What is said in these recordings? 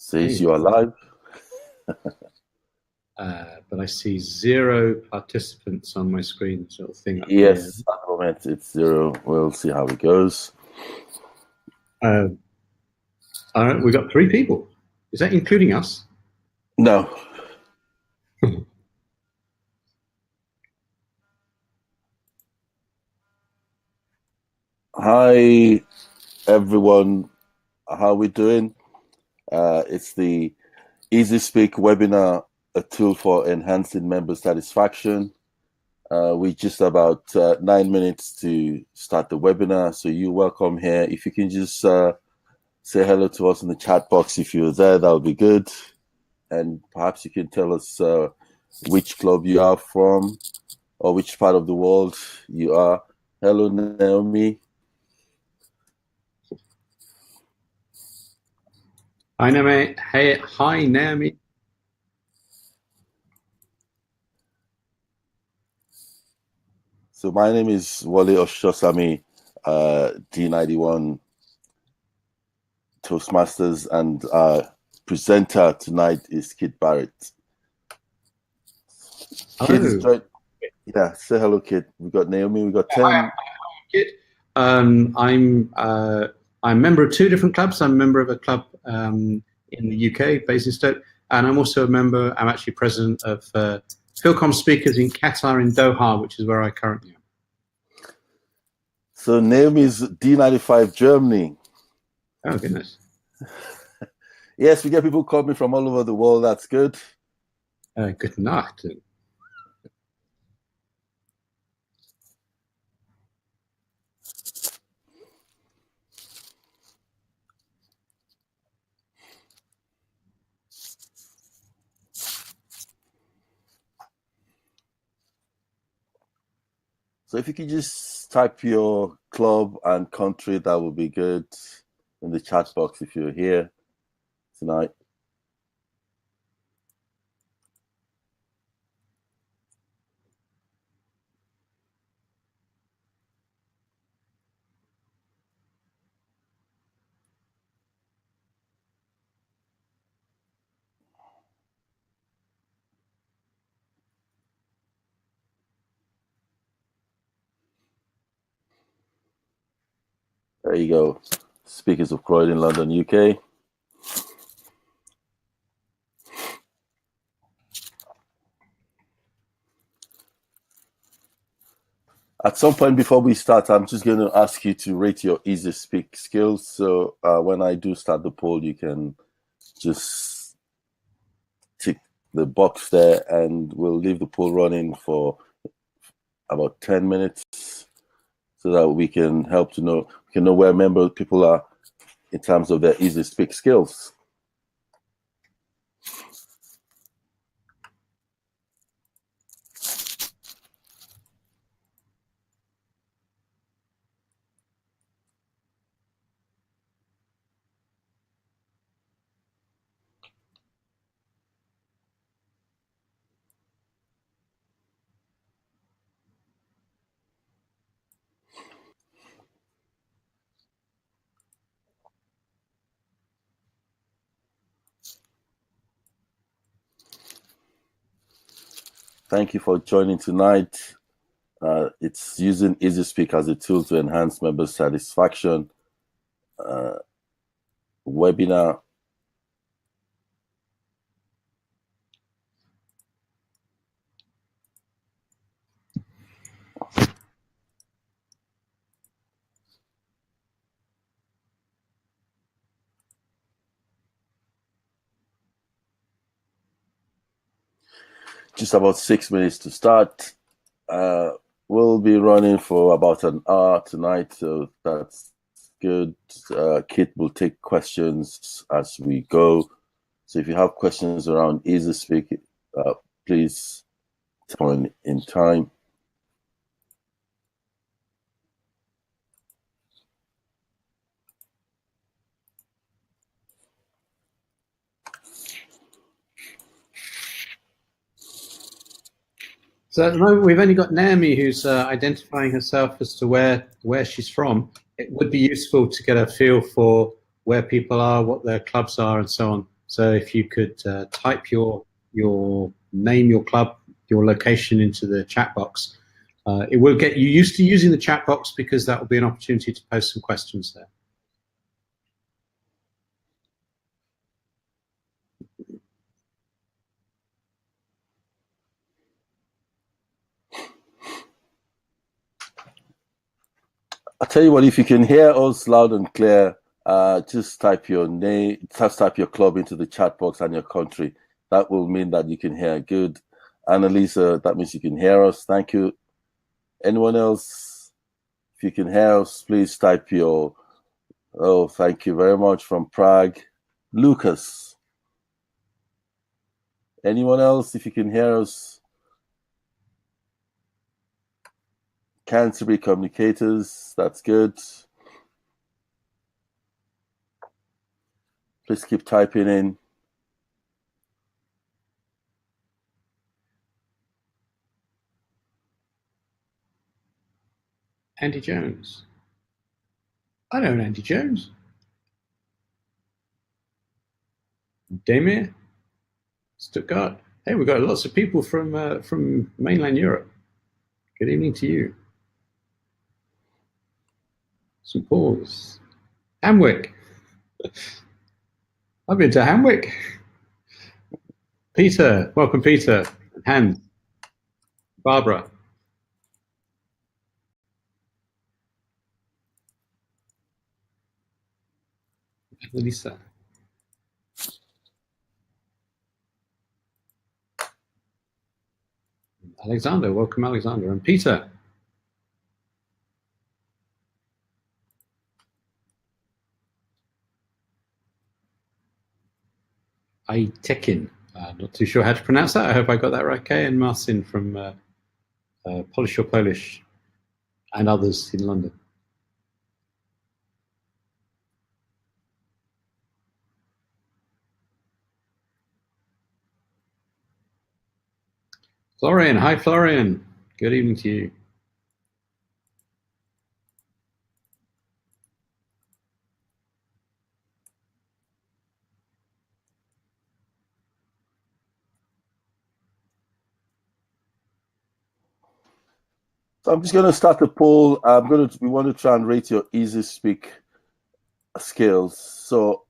Says you are live. But I see 0 participants on my screen. This little thing up Yes, here. at the moment it's 0. We'll see how it goes. We got 3 people. Is that including us? No. Hi, everyone. How are we doing? It's the Easy Speak webinar, a tool for enhancing member satisfaction. We just about 9 minutes to start the webinar, so you're welcome here. If you can just say hello to us in the chat box if you're there, that would be good. And perhaps you can tell us which club you are from or which part of the world you are. Hello, Naomi. Hi, Naomi. Hey, hi, Naomi. So my name is Wale Oshosami, D91 Toastmasters, and presenter tonight is Kit Barrett. Kit is joined. Yeah, say hello, Kit. We got Naomi. We got Tim. Hi, Kit. I'm a member of 2 different clubs. I'm a member of a club in the UK, based in Stoke, and I'm also a member. I'm actually president of Philcom Speakers in Qatar in Doha, which is where I currently am. So Naomi's D95 Germany. Oh goodness. Yes, we get people coming from all over the world. That's good. Good night. So if you could just type your club and country, that would be good in the chat box if you're here tonight. There you go. Speakers of Croydon, London, UK. At some point before we start, I'm just going to ask you to rate your Easy Speak skills. So when I do start the poll, you can just tick the box there, and we'll leave the poll running for about 10 minutes so that we can help to know, we can know where people are in terms of their Easy Speak skills. Thank you for joining tonight. It's using Easy Speak as a tool to enhance member satisfaction. Webinar. Just about 6 minutes to start. We'll be running for about an hour tonight, so that's good. Kit will take questions as we go. So if you have questions around Easy Speak, please point in time. So at the moment, we've only got Naomi, who's identifying herself as to where she's from. It would be useful to get a feel for where people are, what their clubs are, and so on. So if you could type your name, your club, your location into the chat box, it will get you used to using the chat box because that will be an opportunity to post some questions there. I'll tell you what, if you can hear us loud and clear, just type your name, just type your club into the chat box and your country. That will mean that you can hear good. Annalisa, that means you can hear us. Thank you. Anyone else? If you can hear us, please type your, oh, thank you very much from Prague. Lucas. Anyone else? If you can hear us? Canterbury Communicators, that's good. Please keep typing in. Andy Jones. I know Andy Jones. Damir. Stuttgart. Hey, we've got lots of people from mainland Europe. Good evening to you. St. Paul's. Hamwick. I've been to Hamwick. Peter. Welcome, Peter. Hans. Barbara. Lisa. Alexander. Welcome, Alexander. And Peter. Tekin. Not too sure how to pronounce that. I hope I got that right. Okay. And Marcin from Polish or Polish and others in London. Florian. Hi, Florian. Good evening to you. So I'm just going to start the poll. We want to try and rate your easy speak skills. So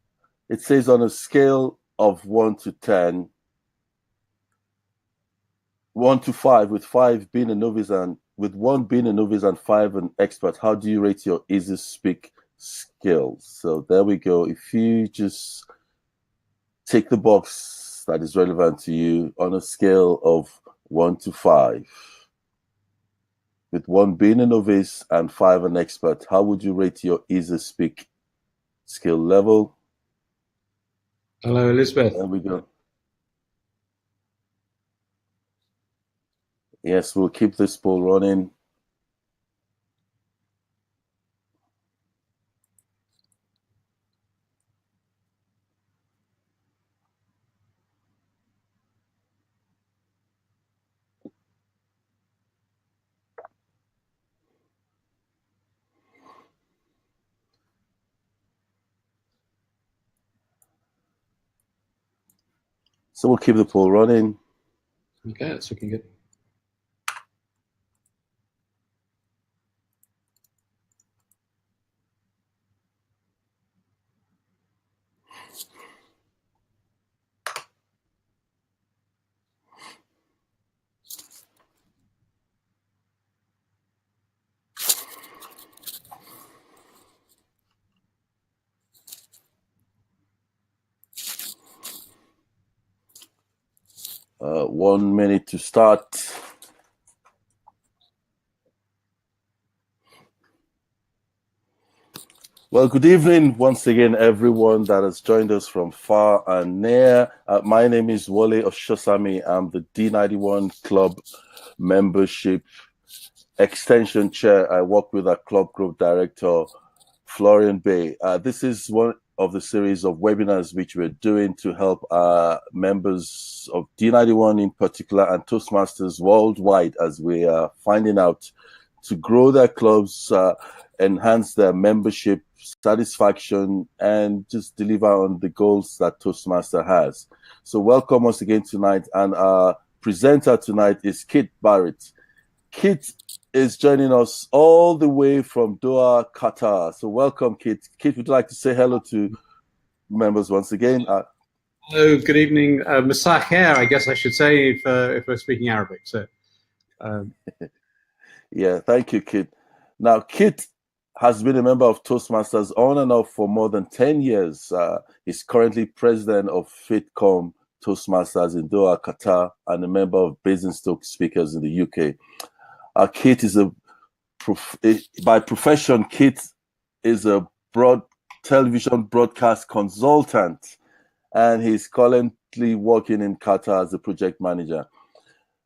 it says on a scale of 1 to 10, 1 to 5, with 5 being a novice and with 1 being a novice and 5 an expert, how do you rate your easy speak skills? So there we go. If you just take the box that is relevant to you on a scale of 1 to 5, with 1 being a novice and 5 an expert, how would you rate your easy speak skill level? Hello, Elizabeth. There we go. Yes, we'll keep this poll running. So we'll keep the poll running. Okay, that's looking good. One minute to start. Well, good evening once again, everyone that has joined us from far and near. My name is Wole Oshosami. I'm the D91 Club Membership Extension Chair. I work with our Club Group Director, Florian Bay. This is one of the series of webinars which we're doing to help our members of D91 in particular and Toastmasters worldwide as we are finding out to grow their clubs enhance their membership satisfaction and just deliver on the goals that Toastmaster has. So welcome once again tonight, and our presenter tonight is Kit Barrett. Kit is joining us all the way from Doha, Qatar. So welcome, Kit. Kit, would you like to say hello to members once again? Hello, good evening. Masah khair, I guess I should say, if we're speaking Arabic. So, yeah, thank you, Kit. Now, Kit has been a member of Toastmasters on and off for more than 10 years. He's currently president of FitCom Toastmasters in Doha, Qatar, and a member of Basingstoke Speakers in the UK. Kit is by profession, Kit is a television broadcast consultant, and he's currently working in Qatar as a project manager.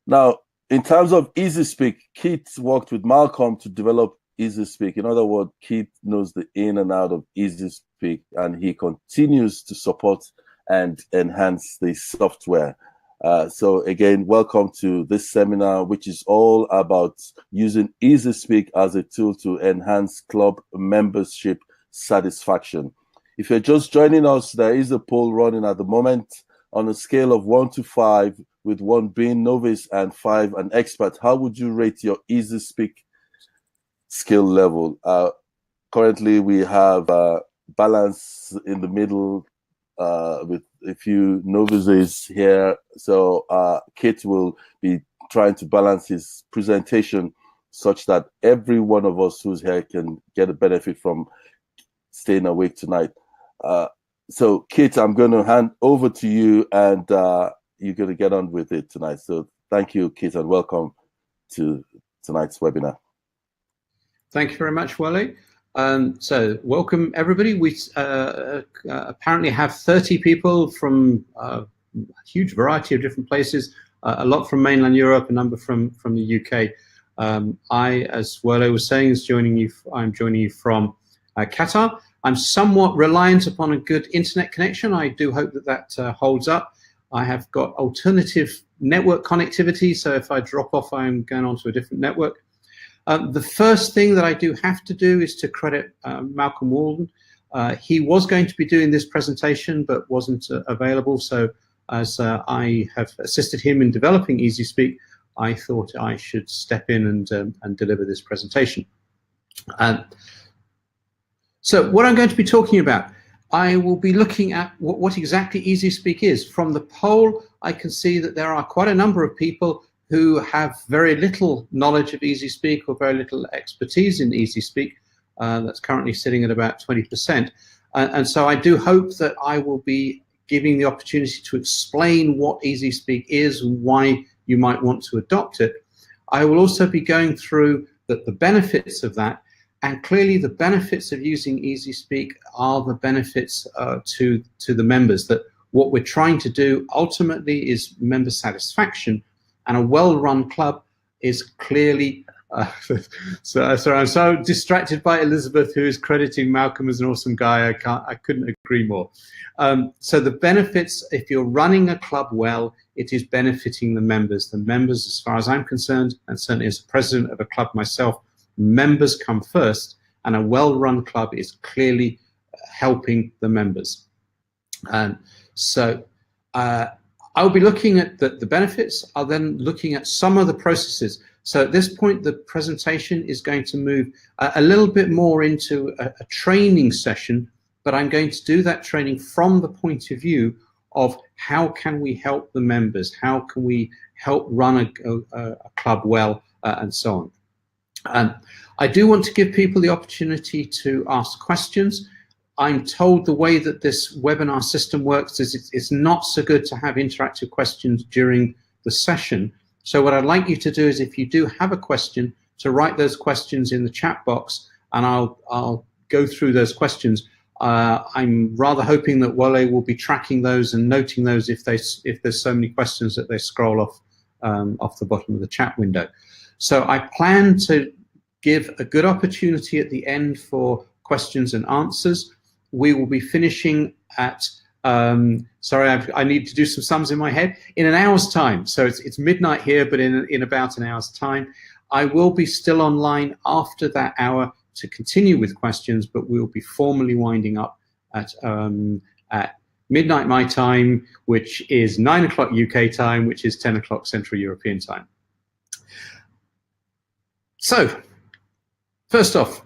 Now, in terms of Easy Speak, Kit worked with Malcolm to develop Easy Speak. In other words, Kit knows the in and out of Easy Speak, and he continues to support and enhance the software. So again, welcome to this seminar, which is all about using Easy Speak as a tool to enhance club membership satisfaction. If you're just joining us, there is a poll running at the moment on a scale of 1 to 5, with 1 being novice and 5 an expert. How would you rate your Easy Speak skill level? Currently, we have balance in the middle with a few novices here. So Kit will be trying to balance his presentation such that every one of us who's here can get a benefit from staying awake tonight. So Kit, I'm going to hand over to you, and you're going to get on with it tonight. So thank you, Kit, and welcome to tonight's webinar. Thank you very much, Wale. So welcome everybody. We apparently have 30 people from a huge variety of different places, a lot from mainland Europe, a number from the UK. I, as Wale was saying, I'm joining you from Qatar. I'm somewhat reliant upon a good internet connection. I do hope that holds up. I have got alternative network connectivity, so if I drop off, I'm going on to a different network. The first thing that I do have to do is to credit Malcolm Walden. He was going to be doing this presentation, but wasn't available. So as I have assisted him in developing Easy Speak, I thought I should step in and deliver this presentation. So what I'm going to be talking about, I will be looking at what exactly Easy Speak is. From the poll, I can see that there are quite a number of people who have very little knowledge of Easy Speak or very little expertise in Easy Speak. That's currently sitting at about 20%. And so I do hope that I will be giving the opportunity to explain what Easy Speak is and why you might want to adopt it. I will also be going through the benefits of that. And clearly the benefits of using Easy Speak are the benefits to the members, that what we're trying to do ultimately is member satisfaction, and a well-run club is clearly, sorry, I'm so distracted by Elizabeth, who is crediting Malcolm as an awesome guy. I couldn't agree more. So the benefits, if you're running a club well, it is benefiting the members. The members, as far as I'm concerned, and certainly as president of a club myself, members come first, and a well-run club is clearly helping the members. So I'll be looking at the benefits. I'll then looking at some of the processes. So at this point, the presentation is going to move a little bit more into a training session, but I'm going to do that training from the point of view of how can we help the members, how can we help run a club well, and so on. I do want to give people the opportunity to ask questions. I'm told the way that this webinar system works is it's not so good to have interactive questions during the session. So what I'd like you to do is, if you do have a question, to write those questions in the chat box, and I'll go through those questions. I'm rather hoping that Wale will be tracking those and noting those if there's so many questions that they scroll off the bottom of the chat window. So I plan to give a good opportunity at the end for questions and answers. We will be finishing at, sorry, I need to do some sums in my head, in an hour's time. So it's midnight here, but in about an hour's time. I will be still online after that hour to continue with questions, but we'll be formally winding up at midnight my time, which is 9 o'clock UK time, which is 10 o'clock Central European time. So, first off,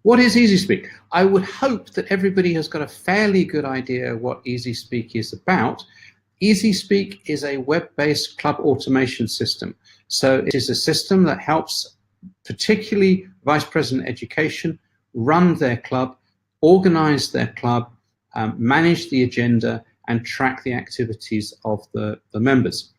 what is EasySpeak? I would hope that everybody has got a fairly good idea what EasySpeak is about. EasySpeak is a web-based club automation system. So it is a system that helps particularly Vice President Education run their club, organize their club, manage the agenda, and track the activities of the members.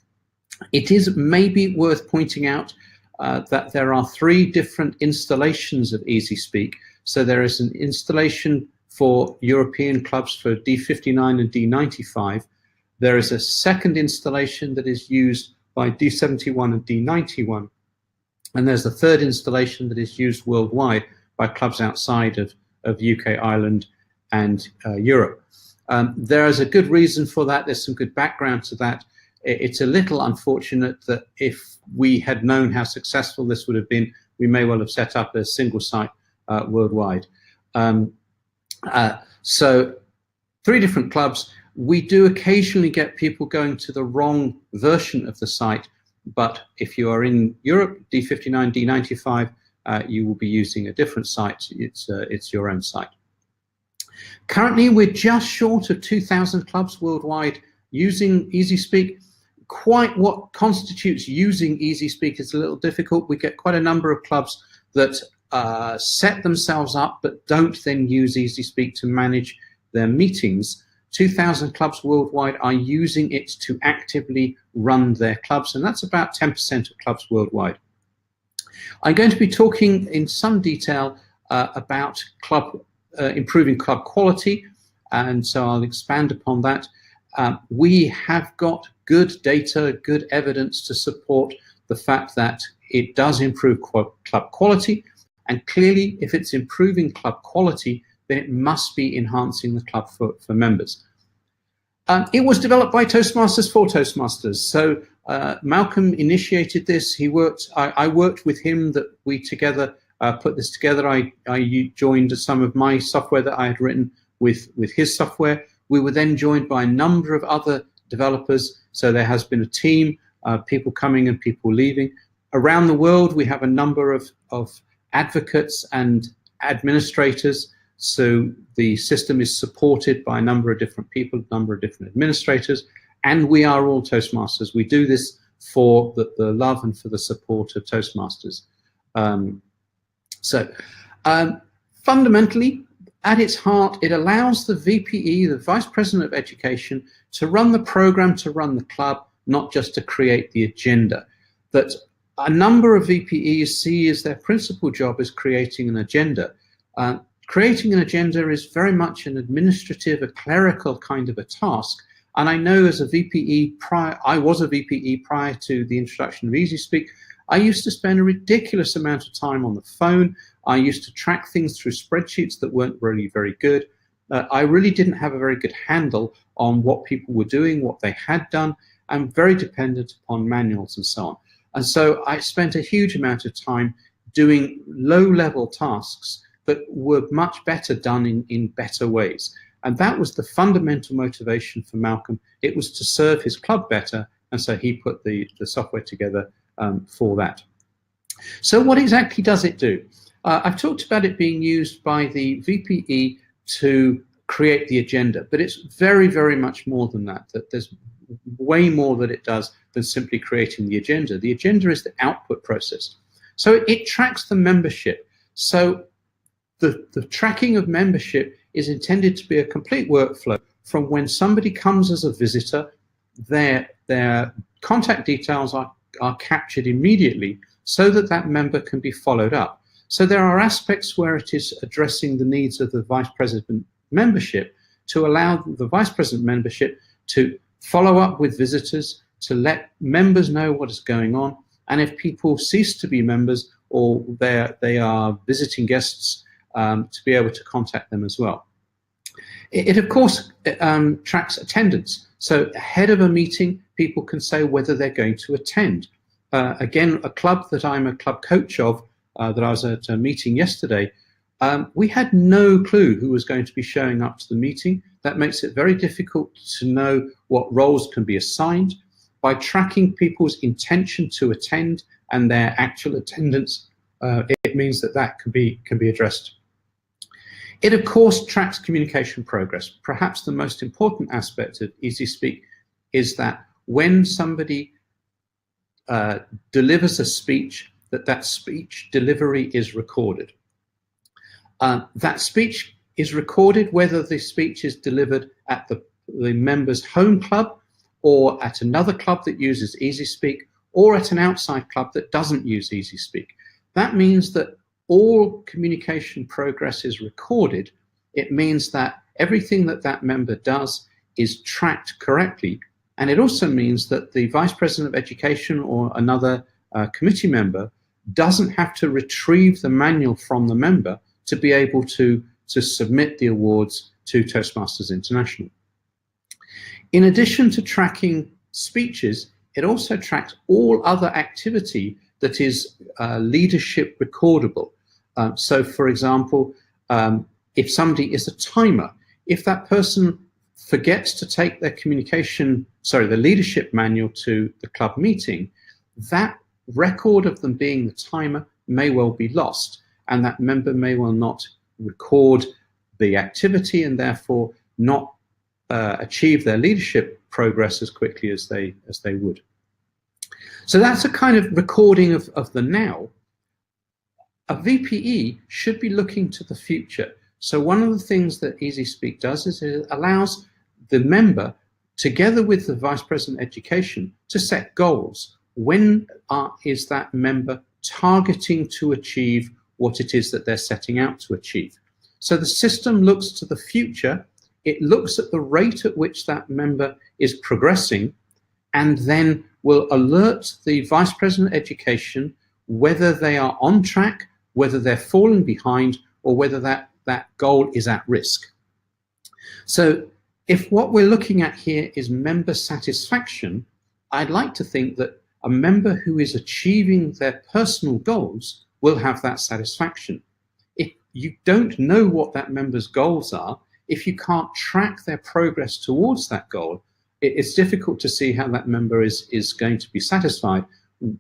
It is maybe worth pointing out that there are 3 different installations of EasySpeak. So there is an installation for European clubs for D59 and D95. There is a second installation that is used by D71 and D91. And there's a third installation that is used worldwide by clubs outside of UK, Ireland, and Europe. There is a good reason for that. There's some good background to that. It's a little unfortunate that if we had known how successful this would have been, we may well have set up a single site worldwide. So 3 different clubs. We do occasionally get people going to the wrong version of the site, but if you are in Europe, D59, D95, you will be using a different site. It's your own site. Currently, we're just short of 2,000 clubs worldwide using EasySpeak. Quite what constitutes using EasySpeak is a little difficult. We get quite a number of clubs that set themselves up but don't then use EasySpeak to manage their meetings. 2,000 clubs worldwide are using it to actively run their clubs, and that's about 10% of clubs worldwide. I'm going to be talking in some detail about improving club quality, and so I'll expand upon that. We have got good data, good evidence to support the fact that it does improve club quality, and clearly if it's improving club quality, then it must be enhancing the club for members. It was developed by Toastmasters for Toastmasters. So Malcolm initiated this. I worked with him that we together put this together. I joined some of my software that I had written with his software. We were then joined by a number of other developers. So there has been a team, people coming and people leaving. Around the world, we have a number of advocates and administrators. So the system is supported by a number of different people, a number of different administrators, and we are all Toastmasters. We do this for the love and for the support of Toastmasters. Fundamentally, at its heart, it allows the VPE, the Vice President of Education, to run the program, to run the club, not just to create the agenda. That a number of VPEs see as their principal job is creating an agenda. Creating an agenda is very much an administrative, a clerical kind of a task. And I know as a VPE I was a VPE prior to the introduction of EasySpeak. I used to spend a ridiculous amount of time on the phone. I used to track things through spreadsheets that weren't really very good. I really didn't have a very good handle on what people were doing, what they had done. I'm very dependent upon manuals and so on. And so I spent a huge amount of time doing low-level tasks that were much better done in better ways. And that was the fundamental motivation for Malcolm. It was to serve his club better, and so he put the software together for that. So what exactly does it do? I've talked about it being used by the VPE to create the agenda, but it's very, very much more than that. That there's way more that it does than simply creating the agenda. The agenda is the output process. So it tracks the membership. So the tracking of membership is intended to be a complete workflow from when somebody comes as a visitor, their contact details are captured immediately so that that member can be followed up. So there are aspects where it is addressing the needs of the Vice President membership to allow the Vice President membership to follow up with visitors, to let members know what is going on, and if people cease to be members or they are visiting guests, to be able to contact them as well. It of course tracks attendance. So ahead of a meeting, people can say whether they're going to attend. Again, a club that I'm a club coach of, that I was at a meeting yesterday, We had no clue who was going to be showing up to the meeting. That makes it very difficult to know what roles can be assigned. By tracking people's intention to attend and their actual attendance, it means that that can be addressed. It, of course, tracks communication progress. Perhaps the most important aspect of EasySpeak is that when somebody delivers a speech, that speech delivery is recorded. That speech is recorded whether the speech is delivered at the member's home club or at another club that uses EasySpeak or at an outside club that doesn't use EasySpeak. That means that all communication progress is recorded. It means that everything that that member does is tracked correctly. And it also means that the Vice President of Education or another committee member doesn't have to retrieve the manual from the member to be able to submit the awards to Toastmasters International. In addition to tracking speeches, it also tracks all other activity that is leadership recordable. So, for example, if somebody is a timer, if that person forgets to take their the leadership manual to the club meeting, that record of them being the timer may well be lost, and that member may well not record the activity and therefore not achieve their leadership progress as quickly as they would. So that's a kind of recording of the now. A VPE should be looking to the future. So one of the things that EasySpeak does is it allows the member, together with the Vice President of Education, to set goals. When is that member targeting to achieve what it is that they're setting out to achieve? So the system looks to the future. It looks at the rate at which that member is progressing, and then will alert the Vice President of Education whether they are on track, whether they're falling behind, or whether that goal is at risk. So if what we're looking at here is member satisfaction, I'd like to think that a member who is achieving their personal goals will have that satisfaction. If you don't know what that member's goals are, if you can't track their progress towards that goal, it's difficult to see how that member is going to be satisfied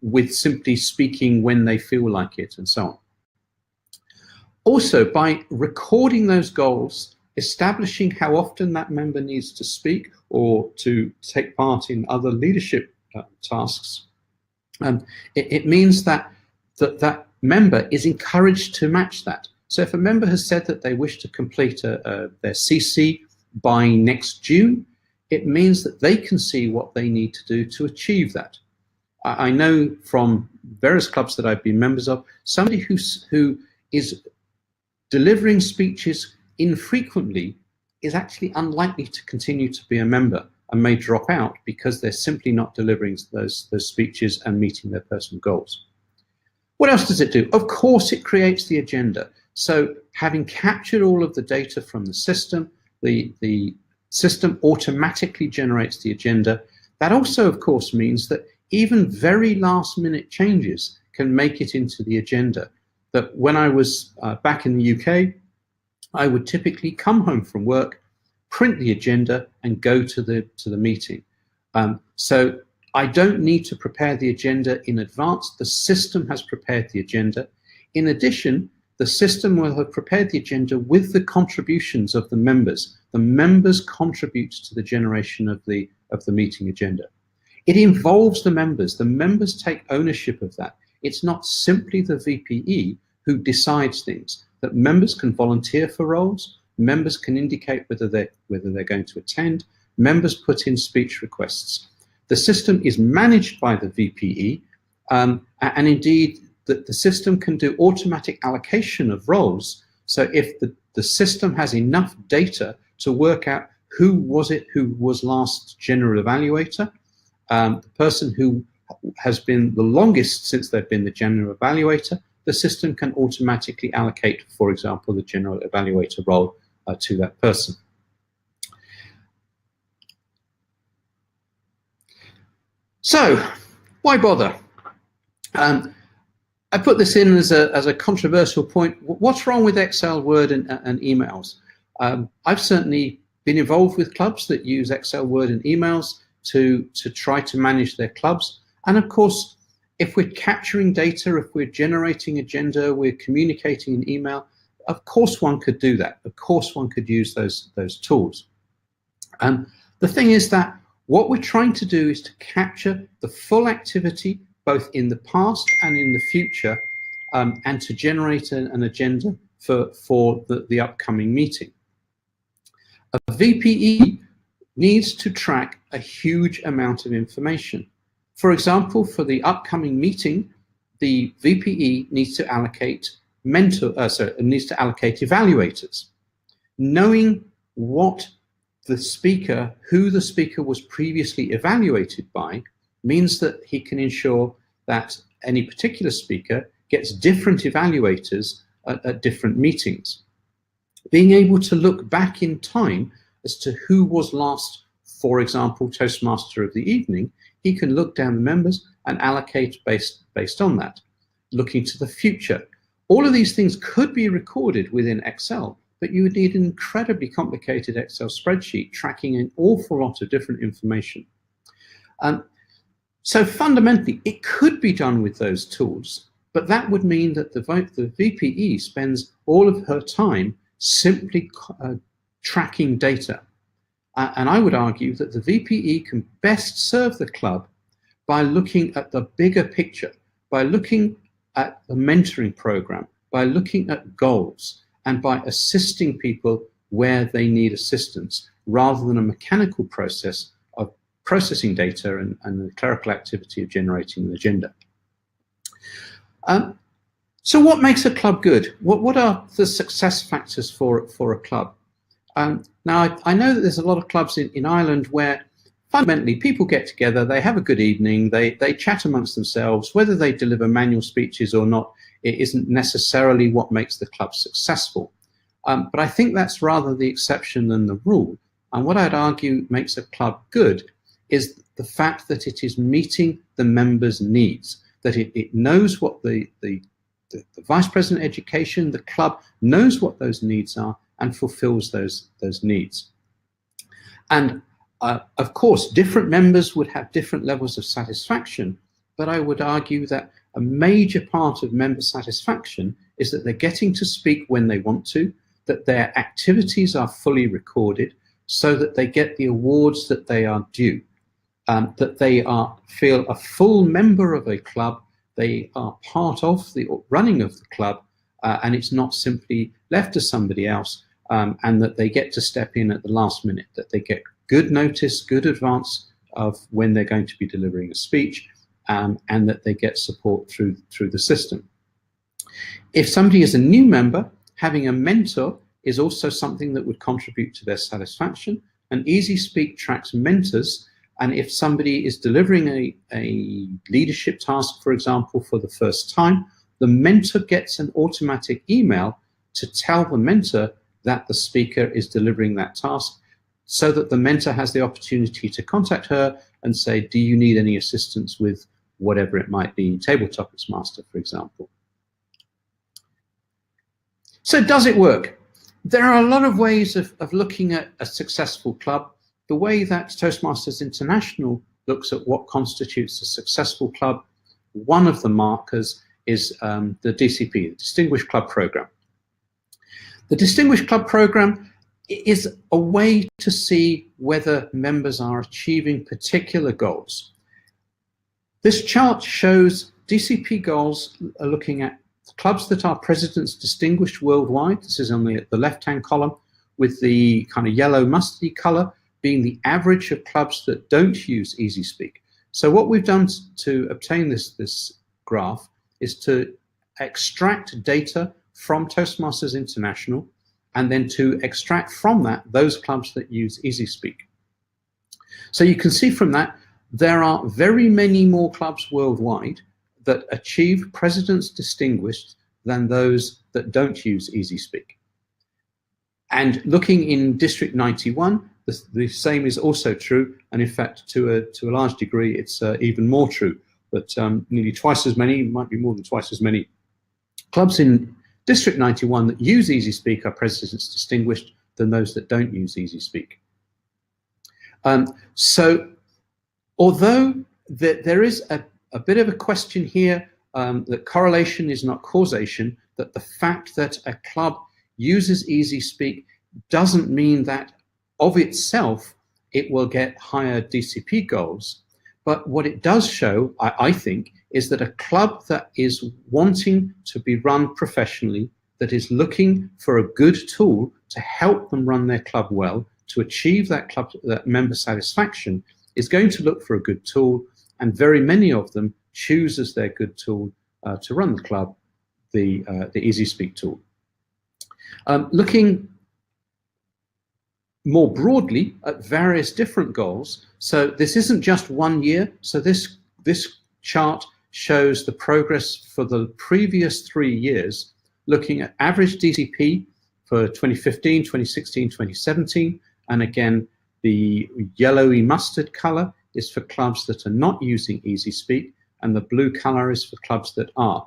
with simply speaking when they feel like it and so on. Also, by recording those goals, establishing how often that member needs to speak or to take part in other leadership tasks, it means that that member is encouraged to match that. So if a member has said that they wish to complete their CC by next June, it means that they can see what they need to do to achieve that. I know from various clubs that I've been members of, somebody who is delivering speeches infrequently is actually unlikely to continue to be a member and may drop out because they're simply not delivering those speeches and meeting their personal goals. What else does it do? Of course, it creates the agenda. So having captured all of the data from the system system automatically generates the agenda. That also, of course, means that even very last-minute changes can make it into the agenda. That when I was back in the UK, I would typically come home from work, print the agenda, and go to the meeting. So I don't need to prepare the agenda in advance. The system has prepared the agenda. In addition, the system will have prepared the agenda with the contributions of the members. The members contribute to the generation of the meeting agenda. It involves the members. The members take ownership of that. It's not simply the VPE who decides things. That members can volunteer for roles. Members can indicate whether they're going to attend. Members put in speech requests. The system is managed by the VPE, and indeed the system can do automatic allocation of roles. So if the system has enough data to work out who was last general evaluator, the person who has been the longest since they've been the general evaluator, the system can automatically allocate, for example, the general evaluator role to that person. So, why bother? I put this in as a controversial point. What's wrong with Excel, Word, and emails? I've certainly been involved with clubs that use Excel, Word, and emails to try to manage their clubs. And of course, if we're capturing data, if we're generating agenda, we're communicating an email, of course one could do that. Of course one could use those tools. The thing is that what we're trying to do is to capture the full activity, both in the past and in the future, and to generate an agenda for the upcoming meeting. A VPE needs to track a huge amount of information. For example, for the upcoming meeting, the VPE needs to allocate evaluators. Knowing what the speaker, who the speaker was previously evaluated by, means that he can ensure that any particular speaker gets different evaluators at different meetings. Being able to look back in time as to who was last, for example, Toastmaster of the evening, he can look down the members and allocate based on that. Looking to the future. All of these things could be recorded within Excel, but you would need an incredibly complicated Excel spreadsheet tracking an awful lot of different information. So fundamentally, it could be done with those tools, but that would mean that the VPE spends all of her time simply tracking data. And I would argue that the VPE can best serve the club by looking at the bigger picture, by looking at the mentoring program, by looking at goals, and by assisting people where they need assistance, rather than a mechanical process of processing data and the clerical activity of generating an agenda. So what makes a club good? What are the success factors for a club? Now, I know that there's a lot of clubs in Ireland where fundamentally people get together, they have a good evening, they chat amongst themselves. Whether they deliver manual speeches or not, it isn't necessarily what makes the club successful. But I think that's rather the exception than the rule. And what I'd argue makes a club good is the fact that it is meeting the members' needs, that it knows what the Vice President Education, the club, knows what those needs are and fulfills those needs. And of course, different members would have different levels of satisfaction, but I would argue that a major part of member satisfaction is that they're getting to speak when they want to, that their activities are fully recorded so that they get the awards that they are due, that they feel a full member of a club, they are part of the running of the club, and it's not simply left to somebody else, and that they get to step in at the last minute, that they get good notice, good advance of when they're going to be delivering a speech, and that they get support through the system. If somebody is a new member, having a mentor is also something that would contribute to their satisfaction. And EasySpeak tracks mentors, and if somebody is delivering a leadership task, for example, for the first time, the mentor gets an automatic email to tell the mentor that the speaker is delivering that task, so that the mentor has the opportunity to contact her and say, do you need any assistance with whatever it might be, Table Topics Master, for example. So does it work? There are a lot of ways of looking at a successful club. The way that Toastmasters International looks at what constitutes a successful club, one of the markers is the DCP, the Distinguished Club Program. The Distinguished Club Program is a way to see whether members are achieving particular goals. This chart shows DCP goals are looking at clubs that are presidents distinguished worldwide. This is on the left-hand column, with the kind of yellow mustardy color being the average of clubs that don't use EasySpeak. So what we've done to obtain this graph is to extract data from Toastmasters International, and then to extract from that those clubs that use EasySpeak. So you can see from that there are very many more clubs worldwide that achieve presidents distinguished than those that don't use EasySpeak. And looking in District 91, the same is also true, and in fact to a large degree it's even more true. but nearly twice as many, might be more than twice as many clubs in District 91 that use EasySpeak are President's Distinguished than those that don't use EasySpeak. So although there is a bit of a question here that correlation is not causation, that the fact that a club uses EasySpeak doesn't mean that of itself it will get higher DCP goals. But what it does show, I think, is that a club that is wanting to be run professionally, that is looking for a good tool to help them run their club well, to achieve that member satisfaction, is going to look for a good tool, and very many of them choose as their good tool to run the club the EasySpeak tool. Looking more broadly at various different goals, so this isn't just 1 year, so this chart shows the progress for the previous 3 years, looking at average DCP for 2015, 2016, 2017, and again, the yellowy mustard color is for clubs that are not using EasySpeak, and the blue color is for clubs that are.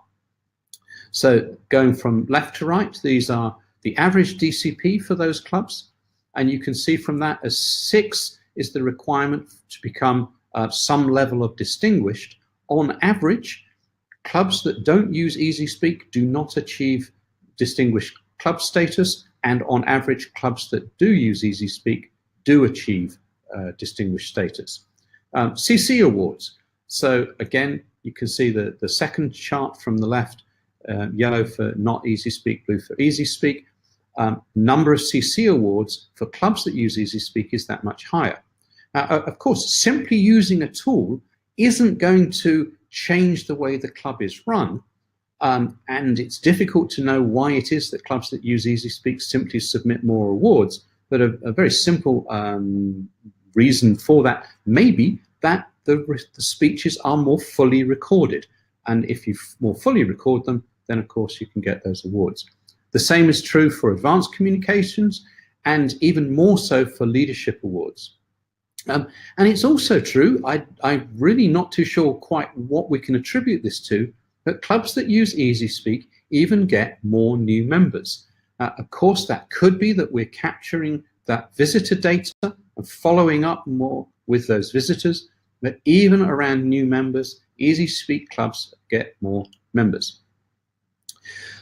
So going from left to right, these are the average DCP for those clubs, and you can see from that as 6 is the requirement to become some level of distinguished. On average, clubs that don't use EasySpeak do not achieve distinguished club status, and on average, clubs that do use EasySpeak do achieve distinguished status. CC awards. So again, you can see the second chart from the left, yellow for not EasySpeak, blue for EasySpeak. Number of CC awards for clubs that use EasySpeak is that much higher. Of course, simply using a tool isn't going to change the way the club is run, and it's difficult to know why it is that clubs that use EasySpeak simply submit more awards, but a very simple reason for that may be that the speeches are more fully recorded, and if you more fully record them, then of course you can get those awards. The same is true for advanced communications, and even more so for leadership awards. And it's also true, I'm really not too sure quite what we can attribute this to, but clubs that use EasySpeak even get more new members. Of course, that could be that we're capturing that visitor data and following up more with those visitors, but even around new members, EasySpeak clubs get more members.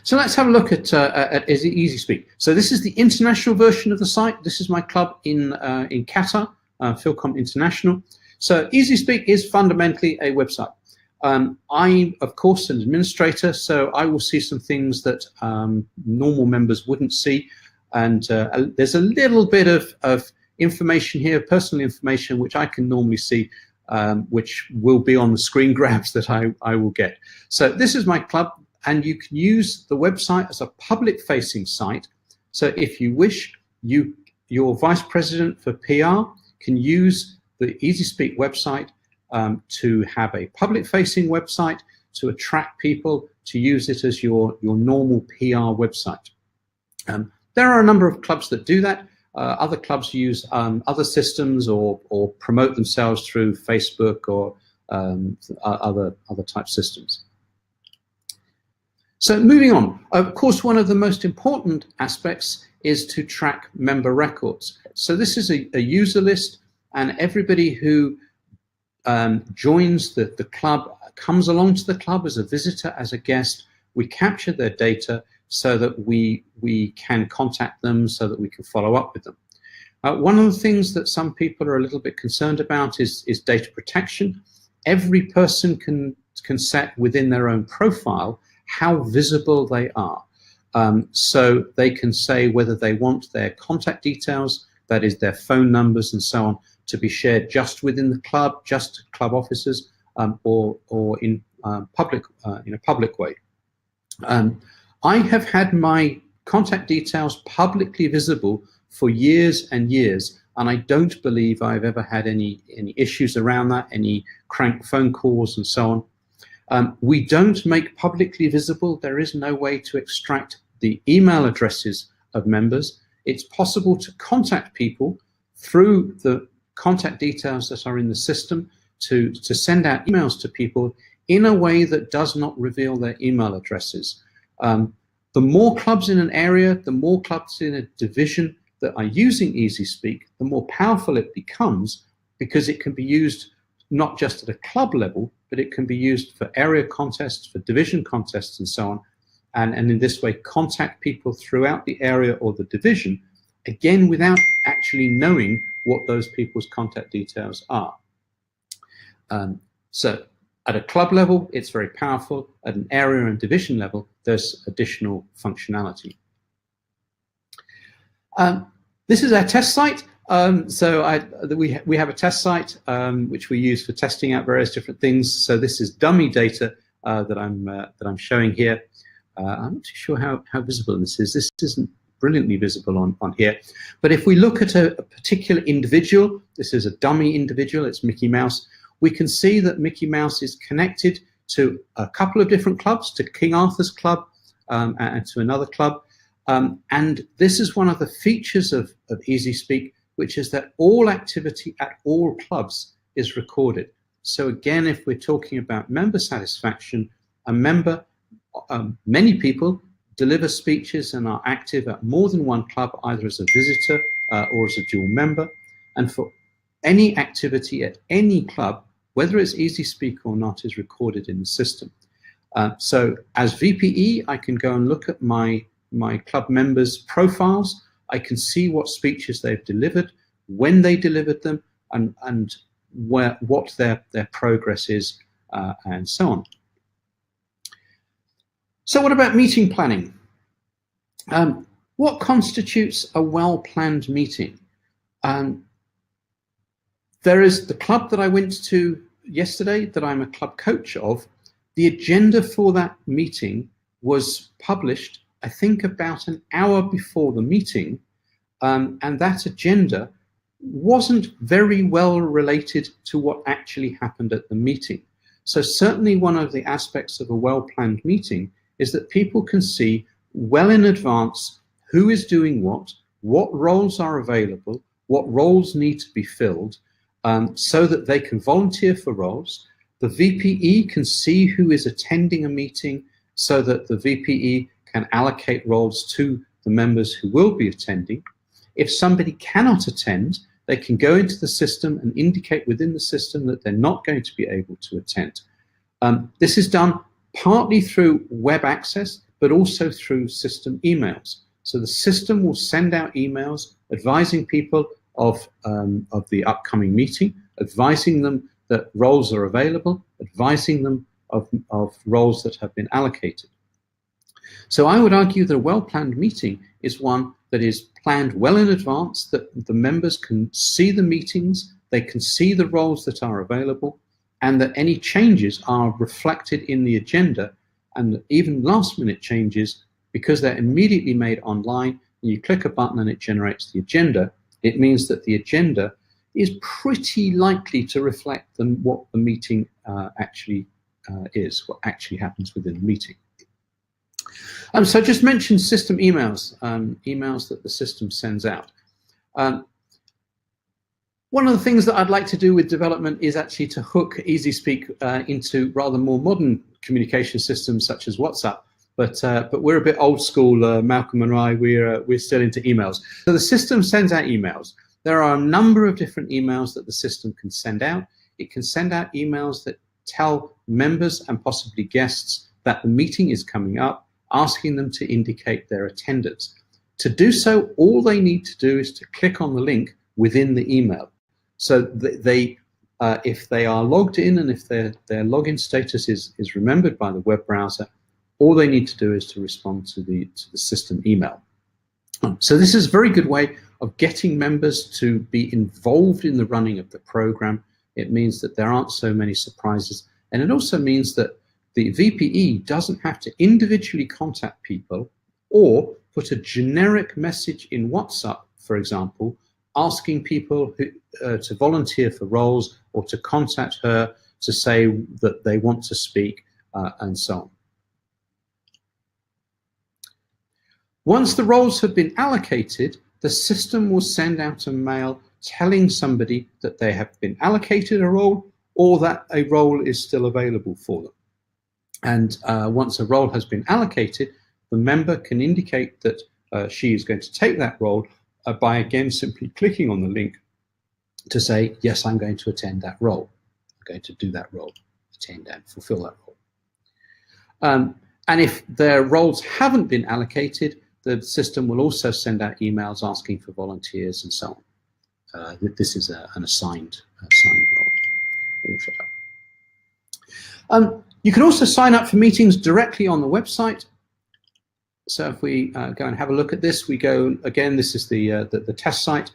So let's have a look at EasySpeak. So this is the international version of the site. This is my club in Qatar, Philcom International. So EasySpeak is fundamentally a website. I'm, of course, an administrator, so I will see some things that normal members wouldn't see. And there's a little bit of information here, personal information, which I can normally see, which will be on the screen grabs that I will get. So this is my club, and you can use the website as a public-facing site. So if you wish, your vice president for PR can use the EasySpeak website to have a public-facing website to attract people to use it as your normal PR website. There are a number of clubs that do that. Other clubs use other systems or promote themselves through Facebook or other type systems. So moving on, of course, one of the most important aspects is to track member records. So this is a user list, and everybody who joins the club, comes along to the club as a visitor, as a guest. We capture their data so that we can contact them, so that we can follow up with them. One of the things that some people are a little bit concerned about is data protection. Every person can set within their own profile how visible they are. So they can say whether they want their contact details, that is their phone numbers and so on, to be shared just within the club, just to club officers, or in a public way. I have had my contact details publicly visible for years and years, and I don't believe I've ever had any issues around that, any crank phone calls and so on. We don't make publicly visible, there is no way to extract the email addresses of members. It's possible to contact people through the contact details that are in the system, to send out emails to people in a way that does not reveal their email addresses. The more clubs in an area, the more clubs in a division that are using EasySpeak, the more powerful it becomes, because it can be used not just at a club level, but it can be used for area contests, for division contests, and so on. And in this way, contact people throughout the area or the division, again, without actually knowing what those people's contact details are. So at a club level, it's very powerful. At an area and division level, there's additional functionality. This is our test site. We have a test site which we use for testing out various different things. So this is dummy data that I'm showing here. I'm not too sure how visible this is. This isn't brilliantly visible on here. But if we look at a particular individual, this is a dummy individual, it's Mickey Mouse, we can see that Mickey Mouse is connected to a couple of different clubs, to King Arthur's Club and to another club. And this is one of the features of EasySpeak, which is that all activity at all clubs is recorded. So again, if we're talking about member satisfaction, many people deliver speeches and are active at more than one club, either as a visitor or as a dual member. And for any activity at any club, whether it's EasySpeak or not, is recorded in the system. So as VPE, I can go and look at my club members' profiles. I can see what speeches they've delivered, when they delivered them, and what their progress is, and so on. So what about meeting planning? What constitutes a well-planned meeting? There is the club that I went to yesterday that I'm a club coach of. The agenda for that meeting was published, I think, about an hour before the meeting, and that agenda wasn't very well related to what actually happened at the meeting. So certainly one of the aspects of a well-planned meeting is that people can see well in advance who is doing what roles are available, what roles need to be filled, so that they can volunteer for roles. The VPE can see who is attending a meeting so that the VPE can allocate roles to the members who will be attending. If somebody cannot attend, they can go into the system and indicate within the system that they're not going to be able to attend. This is done partly through web access, but also through system emails. So the system will send out emails advising people of the upcoming meeting, advising them that roles are available, advising them of roles that have been allocated. So I would argue that a well-planned meeting is one that is planned well in advance, that the members can see the meetings, they can see the roles that are available, and that any changes are reflected in the agenda, and even last-minute changes, because they're immediately made online, and you click a button and it generates the agenda. It means that the agenda is pretty likely to reflect what the meeting actually is, what actually happens within the meeting. So I just mentioned system emails, emails that the system sends out. One of the things that I'd like to do with development is actually to hook EasySpeak into rather more modern communication systems such as WhatsApp. But we're a bit old school, Malcolm and I, we're still into emails. So the system sends out emails. There are a number of different emails that the system can send out. It can send out emails that tell members and possibly guests that the meeting is coming up, asking them to indicate their attendance. To do so, all they need to do is to click on the link within the email. So if they are logged in and if their login status is remembered by the web browser, all they need to do is to respond to the system email. So this is a very good way of getting members to be involved in the running of the program. It means that there aren't so many surprises. And it also means that the VPE doesn't have to individually contact people or put a generic message in WhatsApp, for example, asking people to volunteer for roles or to contact her to say that they want to speak and so on. Once the roles have been allocated, the system will send out a mail telling somebody that they have been allocated a role or that a role is still available for them. And once a role has been allocated, the member can indicate that she is going to take that role by again simply clicking on the link to say, yes, I'm going to attend that role. I'm going to do that role, attend and fulfill that role. And if their roles haven't been allocated, the system will also send out emails asking for volunteers and so on. This is an assigned role. Shut up. You can also sign up for meetings directly on the website. So if we go and have a look at this, we go, again, this is the test site.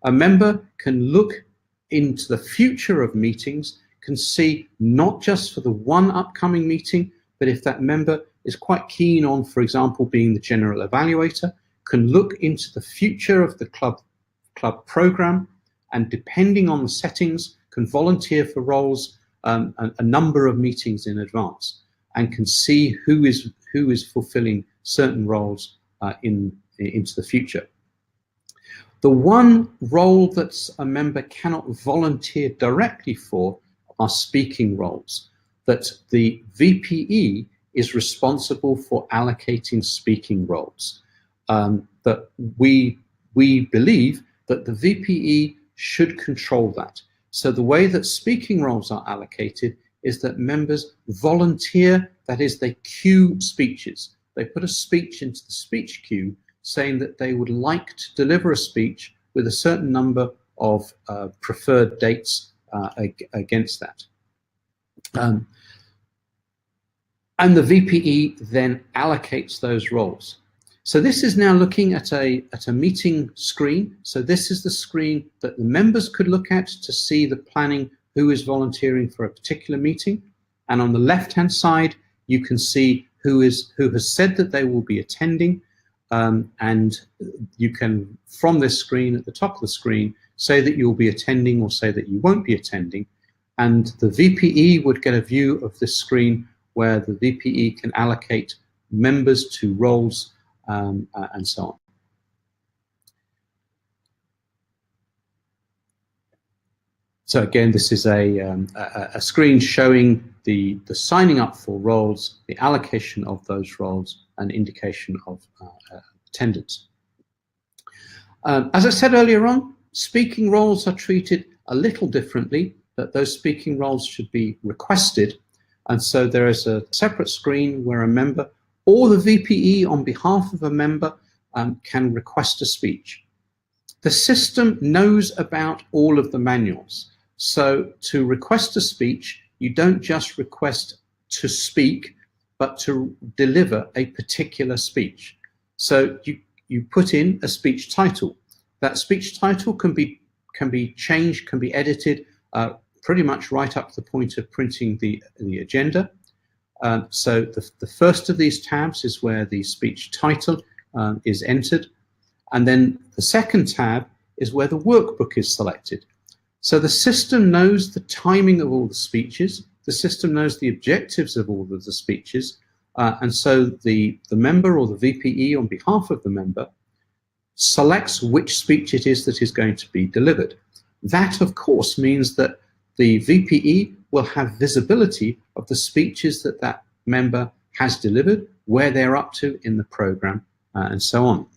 A member can look into the future of meetings, can see not just for the one upcoming meeting, but if that member is quite keen on, for example, being the general evaluator, can look into the future of the club program, and depending on the settings, can volunteer for roles a number of meetings in advance, and can see who is fulfilling certain roles into the future. The one role that a member cannot volunteer directly for are speaking roles, that the VPE is responsible for allocating speaking roles. That we believe that the VPE should control that. So the way that speaking roles are allocated is that members volunteer, that is, they queue speeches. They put a speech into the speech queue saying that they would like to deliver a speech with a certain number of preferred dates against that. And the VPE then allocates those roles. So this is now looking at a meeting screen. So this is the screen that the members could look at to see the planning, who is volunteering for a particular meeting. And on the left-hand side, you can see who has said that they will be attending. And you can, from this screen, at the top of the screen, say that you'll be attending or say that you won't be attending. And the VPE would get a view of this screen where the VPE can allocate members to roles and so on. So again, this is a screen showing the signing up for roles, the allocation of those roles, and indication of attendance. As I said earlier on, speaking roles are treated a little differently, that those speaking roles should be requested. And so there is a separate screen where a member or the VPE on behalf of a member can request a speech. The system knows about all of the manuals. So to request a speech, you don't just request to speak, but to deliver a particular speech. So you put in a speech title. That speech title can be changed, can be edited pretty much right up to the point of printing the agenda. So the first of these tabs is where the speech title is entered. And then the second tab is where the workbook is selected. So the system knows the timing of all the speeches. The system knows the objectives of all of the speeches. And so the member or the VPE on behalf of the member selects which speech it is that is going to be delivered. That, of course, means that the VPE will have visibility of the speeches that that member has delivered, where they're up to in the program, and so on.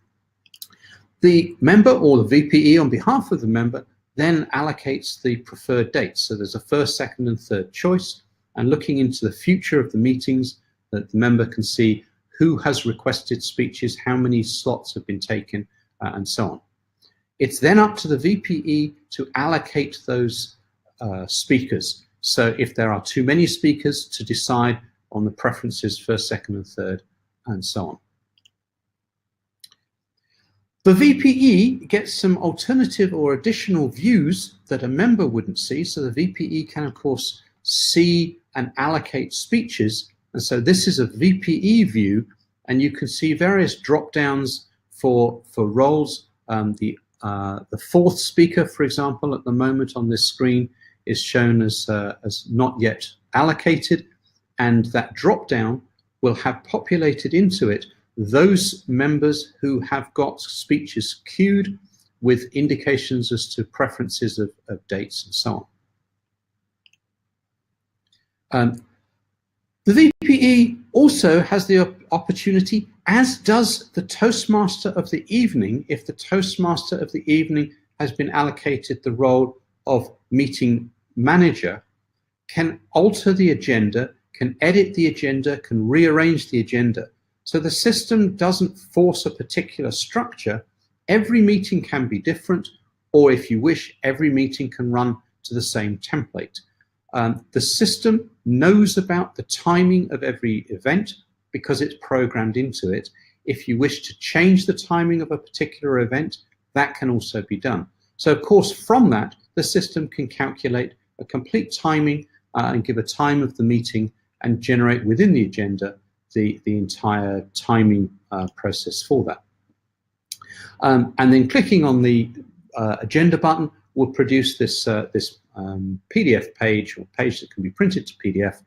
The member or the VPE on behalf of the member then allocates the preferred dates. So there's a first, second, and third choice. And looking into the future of the meetings, that the member can see who has requested speeches, how many slots have been taken, and so on. It's then up to the VPE to allocate those speakers. So if there are too many speakers, to decide on the preferences first, second, and third, and so on. The VPE gets some alternative or additional views that a member wouldn't see. So the VPE can, of course, see and allocate speeches. And so this is a VPE view, and you can see various drop-downs for roles. The fourth speaker, for example, at the moment on this screen is shown as not yet allocated, and that drop-down will have populated into it those members who have got speeches queued with indications as to preferences of dates and so on. The The VPE also has the opportunity, as does the Toastmaster of the evening, if the Toastmaster of the evening has been allocated the role of meeting manager, can alter the agenda, can edit the agenda, can rearrange the agenda. So the system doesn't force a particular structure. Every meeting can be different, or if you wish, every meeting can run to the same template. The system knows about the timing of every event because it's programmed into it. If you wish to change the timing of a particular event, that can also be done. So of course, from that, the system can calculate a complete timing and give a time of the meeting and generate within the agenda the entire timing process for that. And then clicking on the agenda button will produce this PDF page, or page that can be printed to PDF,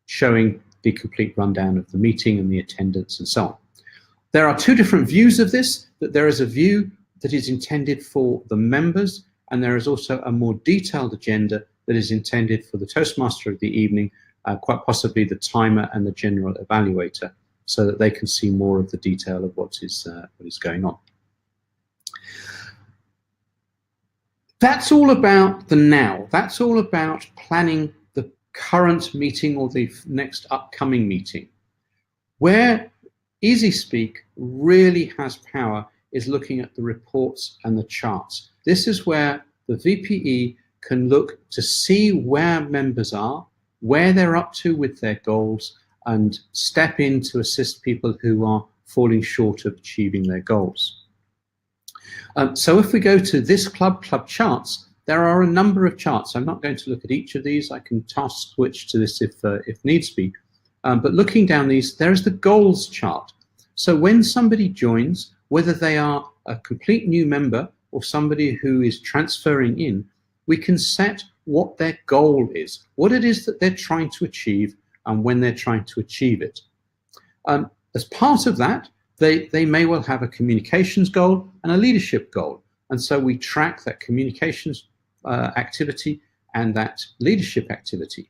showing the complete rundown of the meeting and the attendance and so on. There are two different views of this. That there is a view that is intended for the members, and there is also a more detailed agenda that is intended for the Toastmaster of the evening, quite possibly the timer and the general evaluator, so that they can see more of the detail of what is going on. That's all about the now. That's all about planning the current meeting or the next upcoming meeting. Where EasySpeak really has power is looking at the reports and the charts. This is where the VPE can look to see where members are, where they're up to with their goals, and step in to assist people who are falling short of achieving their goals. So if we go to this club charts, there are a number of charts. I'm not going to look at each of these. I can task switch to this if needs be. But looking down these, there is the goals chart. So when somebody joins, whether they are a complete new member or somebody who is transferring in, we can set what their goal is, what it is that they're trying to achieve, and when they're trying to achieve it. As part of that, they may well have a communications goal and a leadership goal. And so we track that communications activity and that leadership activity.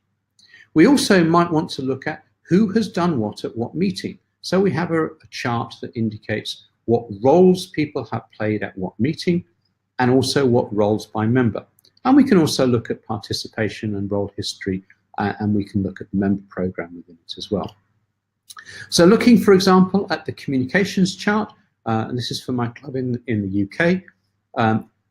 We also might want to look at who has done what at what meeting. So we have a chart that indicates what roles people have played at what meeting, and also what roles by member. And we can also look at participation and role history, and we can look at the member program within it as well. So looking, for example, at the communications chart, and this is for my club in the UK,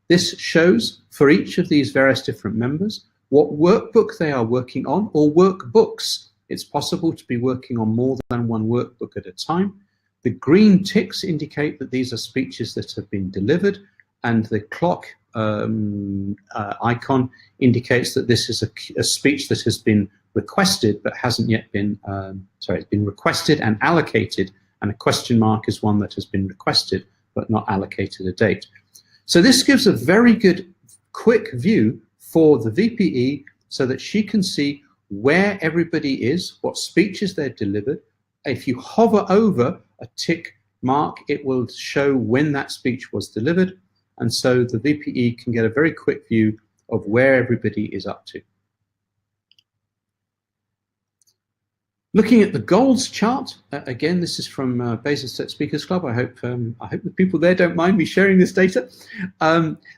this shows for each of these various different members what workbook they are working on, or workbooks. It's possible to be working on more than one workbook at a time. The green ticks indicate that these are speeches that have been delivered, and the clock icon indicates that this is a speech that has been requested but hasn't yet been, it's been requested and allocated, and a question mark is one that has been requested but not allocated a date. So this gives a very good quick view for the VPE so that she can see where everybody is, what speeches they've delivered. If you hover over a tick mark, it will show when that speech was delivered, and so the VPE can get a very quick view of where everybody is up to. Looking at the goals chart, again, this is from Basingstoke Speakers Club. I hope the people there don't mind me sharing this data.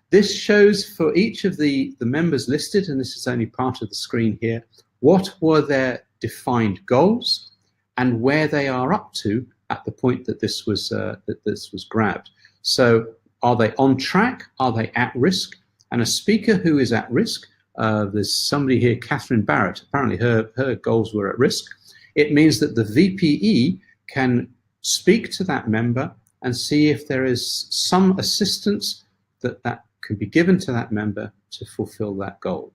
This shows for each of the members listed, and this is only part of the screen here, what were their defined goals and where they are up to at the point that this was grabbed. So are they on track? Are they at risk? And a speaker who is at risk, there's somebody here, Catherine Barrett, apparently her goals were at risk. It means that the VPE can speak to that member and see if there is some assistance that can be given to that member to fulfill that goal.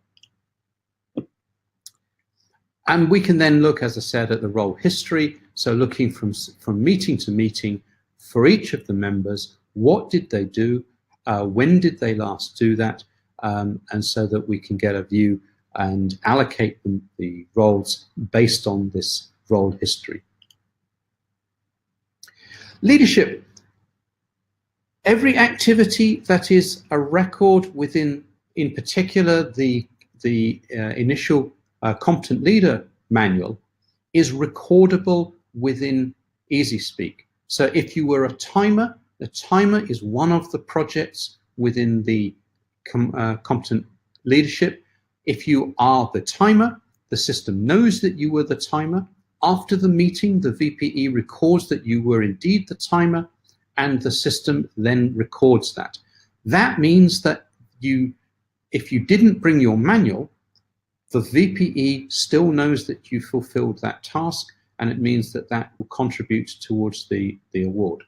And we can then look, as I said, at the role history. So looking from meeting to meeting for each of the members, what did they do? When did they last do that? And so that we can get a view and allocate the roles based on this role history. Leadership. Every activity that is a record within, in particular, the initial competent leader manual is recordable within EasySpeak. So if you were a timer, the timer is one of the projects within the competent leadership. If you are the timer, the system knows that you were the timer. After the meeting, the VPE records that you were indeed the timer, and the system then records that. That means that if you didn't bring your manual, the VPE still knows that you fulfilled that task, and it means that that will contribute towards the award.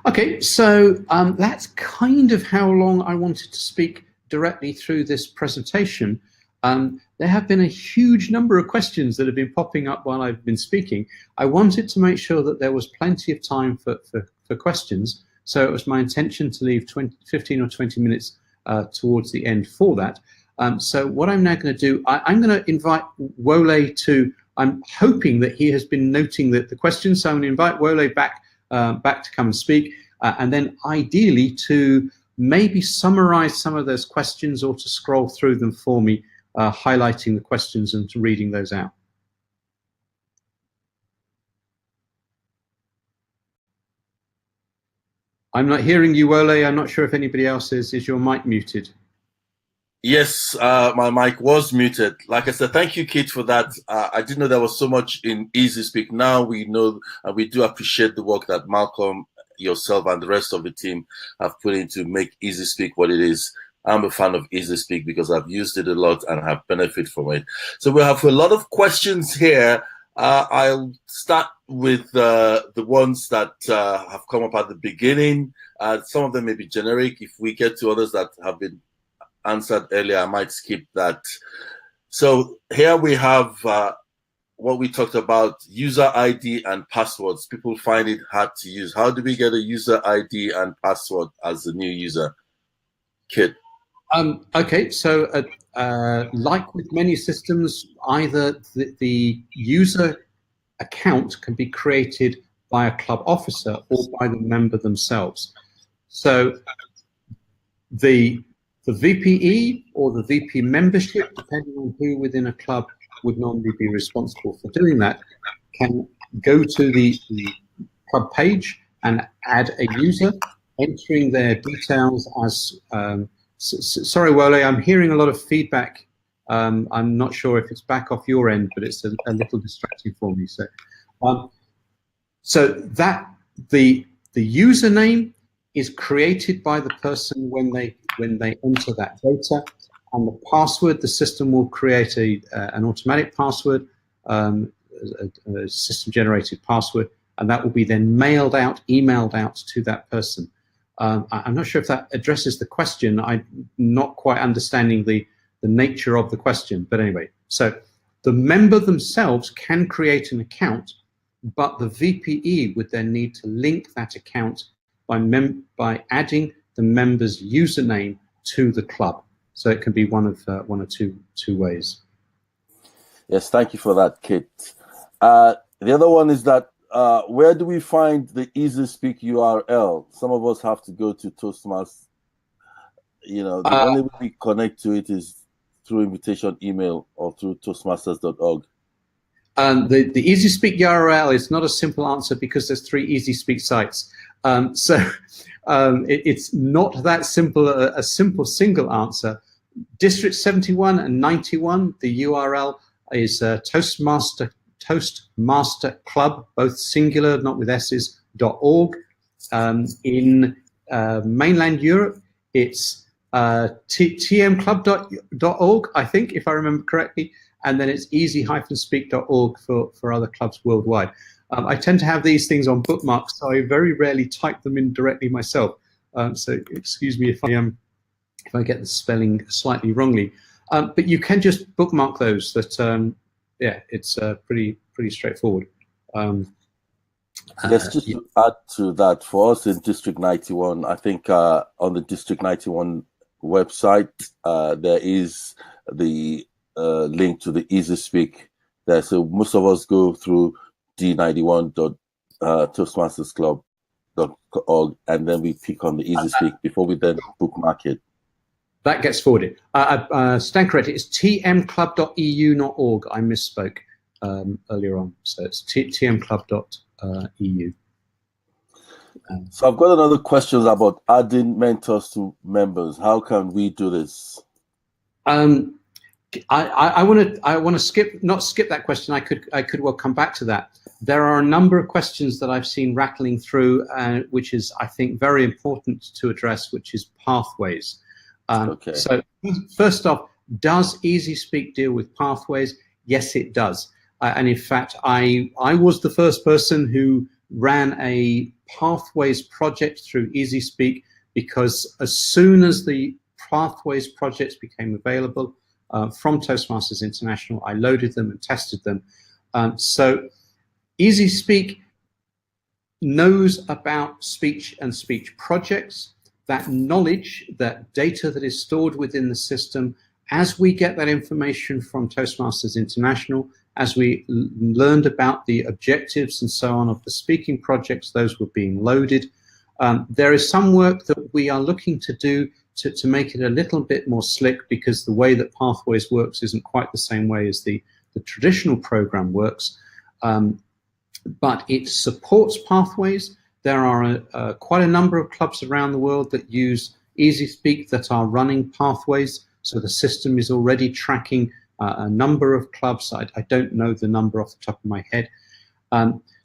Okay, so that's kind of how long I wanted to speak directly through this presentation. There have been a huge number of questions that have been popping up while I've been speaking. I wanted to make sure that there was plenty of time for questions, so it was my intention to leave 15 or 20 minutes towards the end for that. So what I'm now going to do, I'm going to invite Wole to, I'm hoping that he has been noting the questions, so I'm going to invite Wole back to come and speak, and then ideally to maybe summarize some of those questions or to scroll through them for me, highlighting the questions and to reading those out. I'm not hearing you, Wole. I'm not sure if anybody else is. Is your mic muted? Yes, my mic was muted. Like I said, thank you, Kate, for that. I didn't know there was so much in EasySpeak. Now we know, and we do appreciate the work that Malcolm, yourself, and the rest of the team have put in to make EasySpeak what it is. I'm a fan of EasySpeak because I've used it a lot and have benefited from it. So we have a lot of questions here. I'll start with the ones that have come up at the beginning. Some of them may be generic. If we get to others that have been answered earlier, I might skip that. So here we have what we talked about, user ID and passwords. People find it hard to use. How do we get a user ID and password as a new user? Kit. Okay, so like with many systems, either the user account can be created by a club officer or by the member themselves. So the VPE or the VP membership, depending on who within a club would normally be responsible for doing that, can go to the club page and add a user, entering their details as sorry, Wole, I'm hearing a lot of feedback. I'm not sure if it's back off your end, but it's a little distracting for me. So that the username is created by the person when they enter that data, and the password, the system will create an automatic password, a system-generated password, and that will be then emailed out to that person. I'm not sure if that addresses the question. I'm not quite understanding the nature of the question, but anyway. So the member themselves can create an account, but the VPE would then need to link that account by adding the member's username to the club. So it can be one or two ways. Yes, thank you for that, Kit. The other one is that where do we find the EasySpeak URL? Some of us have to go to Toastmasters. You know, the only way we connect to it is through invitation email or through toastmasters.org. The EasySpeak URL is not a simple answer because there's 3 EasySpeak sites. It's not that simple, a simple single answer. District 71 and 91, the URL is Toastmaster Club, both singular, not with S's, .org. In mainland Europe, it's tmclub.org, I think, if I remember correctly, and then it's easy-speak.org for other clubs worldwide. I tend to have these things on bookmarks, so I very rarely type them in directly myself. So excuse me if I get the spelling slightly wrongly. But you can just bookmark those. Yeah, it's pretty straightforward. Yes, just to add to that, for us in District 91, I think on the District 91 website, there is the link to the EasySpeak there. So most of us go through d91.toastmastersclub.org, and then we pick on the EasySpeak before we then bookmark it. That gets forwarded. Stand corrected. It's tmclub.eu, not org. I misspoke earlier on. So it's tmclub.eu. So I've got another question about adding mentors to members. How can we do this? I want to not skip that question. I could well come back to that. There are a number of questions that I've seen rattling through, which is, I think, very important to address, which is pathways. Okay. So first off, does EasySpeak deal with pathways? Yes, it does. And in fact, I was the first person who ran a pathways project through EasySpeak, because as soon as the pathways projects became available from Toastmasters International, I loaded them and tested them. So EasySpeak knows about speech and speech projects. That knowledge, that data that is stored within the system, as we get that information from Toastmasters International, as we learned about the objectives and so on of the speaking projects, those were being loaded. There is some work that we are looking to do to make it a little bit more slick, because the way that Pathways works isn't quite the same way as the traditional program works. But it supports Pathways. There are quite a number of clubs around the world that use EasySpeak that are running Pathways. So the system is already tracking a number of clubs. I don't know the number off the top of my head.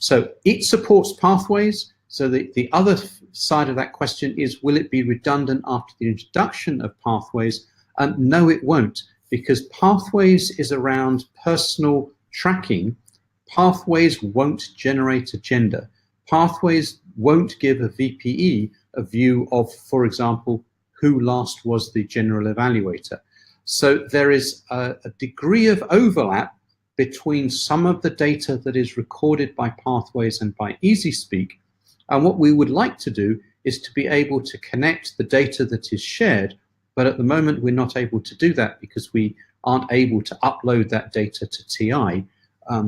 So it supports Pathways. So the other side of that question is, will it be redundant after the introduction of Pathways? No, it won't, because Pathways is around personal tracking. Pathways won't generate agenda. Pathways won't give a VPE a view of, for example, who last was the general evaluator. So there is a degree of overlap between some of the data that is recorded by Pathways and by EasySpeak. And what we would like to do is to be able to connect the data that is shared, but at the moment we're not able to do that because we aren't able to upload that data to TI.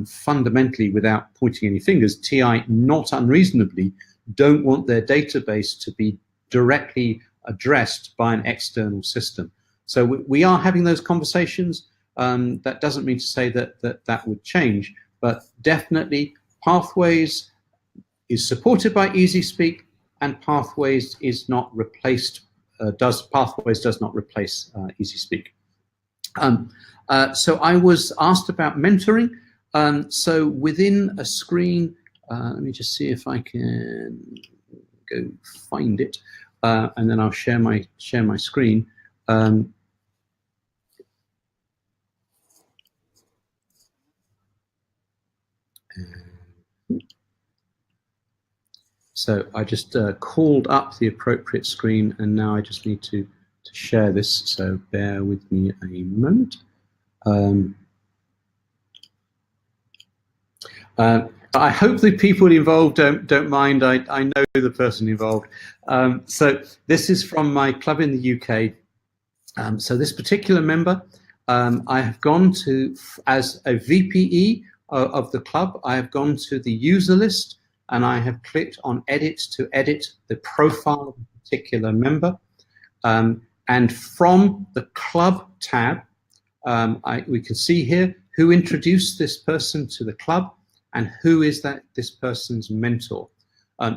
Fundamentally, without pointing any fingers, TI, not unreasonably, don't want their database to be directly addressed by an external system. So we are having those conversations. That doesn't mean to say that would change, but definitely Pathways is supported by EasySpeak, and Pathways is not replaced. Pathways does not replace EasySpeak. So I was asked about mentoring. So within a screen, let me just see if I can go find it, and then I'll share my screen. So I just called up the appropriate screen, and now I just need to share this. So bear with me a moment. I hope the people involved don't mind. I know the person involved. So this is from my club in the UK. So this particular member, I have gone to, as a VPE of the club, I have gone to the user list, and I have clicked on edit to edit the profile of a particular member. And from the club tab, we can see here who introduced this person to the club and who is this person's mentor.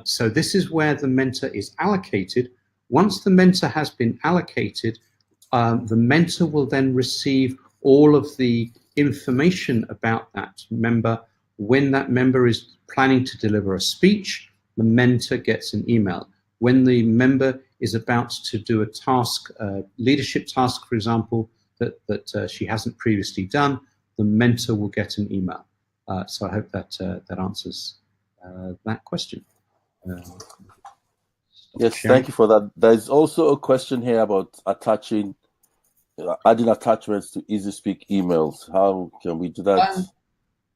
So this is where the mentor is allocated. Once the mentor has been allocated, the mentor will then receive all of the information about that member. When that member is planning to deliver a speech, the mentor gets an email. When the member is about to do a task, leadership task, for example, that she hasn't previously done, the mentor will get an email. So I hope that answers that question. Yes, thank you for that. There's also a question here about adding attachments to EasySpeak emails. How can we do that?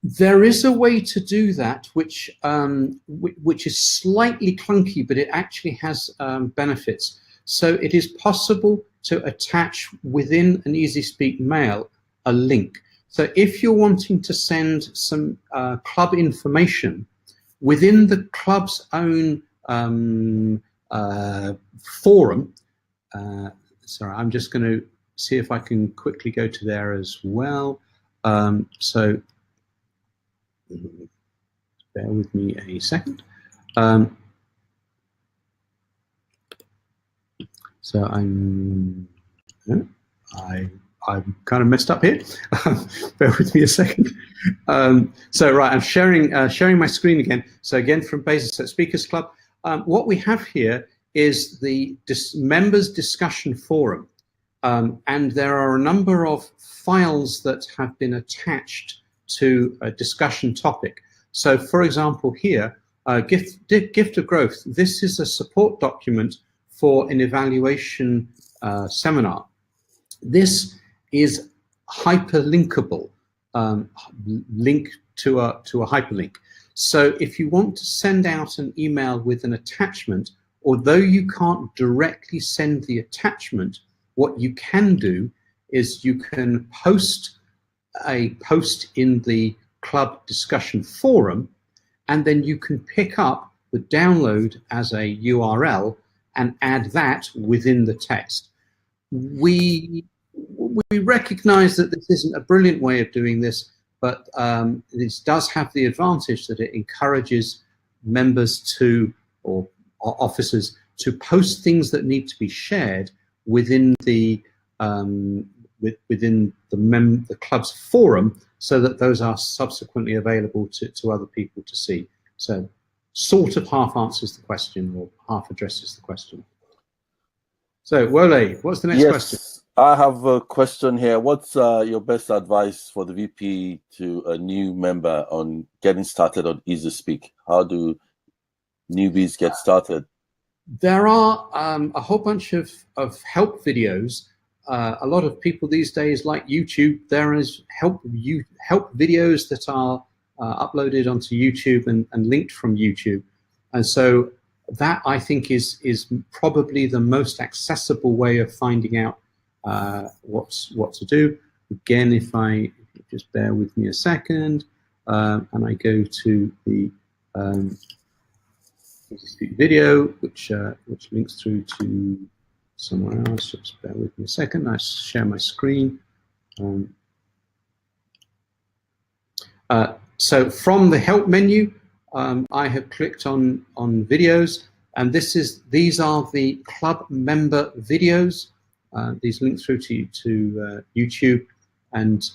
There is a way to do that, which is slightly clunky, but it actually has benefits. So it is possible to attach within an EasySpeak mail a link. So if you're wanting to send some club information within the club's own forum, sorry, I'm just going to see if I can quickly go to there as well. So bear with me a second. So I'm kind of messed up here. Bear with me a second. So right, I'm sharing my screen again. So again, from Basic Speakers Club, what we have here is the members discussion forum, and there are a number of files that have been attached to a discussion topic. So, for example, here, gift of growth. This is a support document for an evaluation seminar. This is hyperlinkable, link to a hyperlink. So if you want to send out an email with an attachment, although you can't directly send the attachment, what you can do is you can post a post in the club discussion forum, and then you can pick up the download as a URL and add that within the text. We recognize that this isn't a brilliant way of doing this, but this does have the advantage that it encourages members to, or officers, to post things that need to be shared within the the club's forum, so that those are subsequently available to other people to see. So sort of half answers the question, or half addresses the question. So Wole, what's the next question? I have a question here. What's your best advice for the VP to a new member on getting started on EasySpeak? How do newbies get started? There are a whole bunch of help videos. A lot of people these days like YouTube. There is help videos that are uploaded onto YouTube and linked from YouTube. And so that, I think, is probably the most accessible way of finding out what to do. Again, if you just bear with me a second, and I go to the video, which links through to somewhere else. Just bear with me a second. I share my screen. So from the help menu, I have clicked on videos, and these are the club member videos. These link through to YouTube, and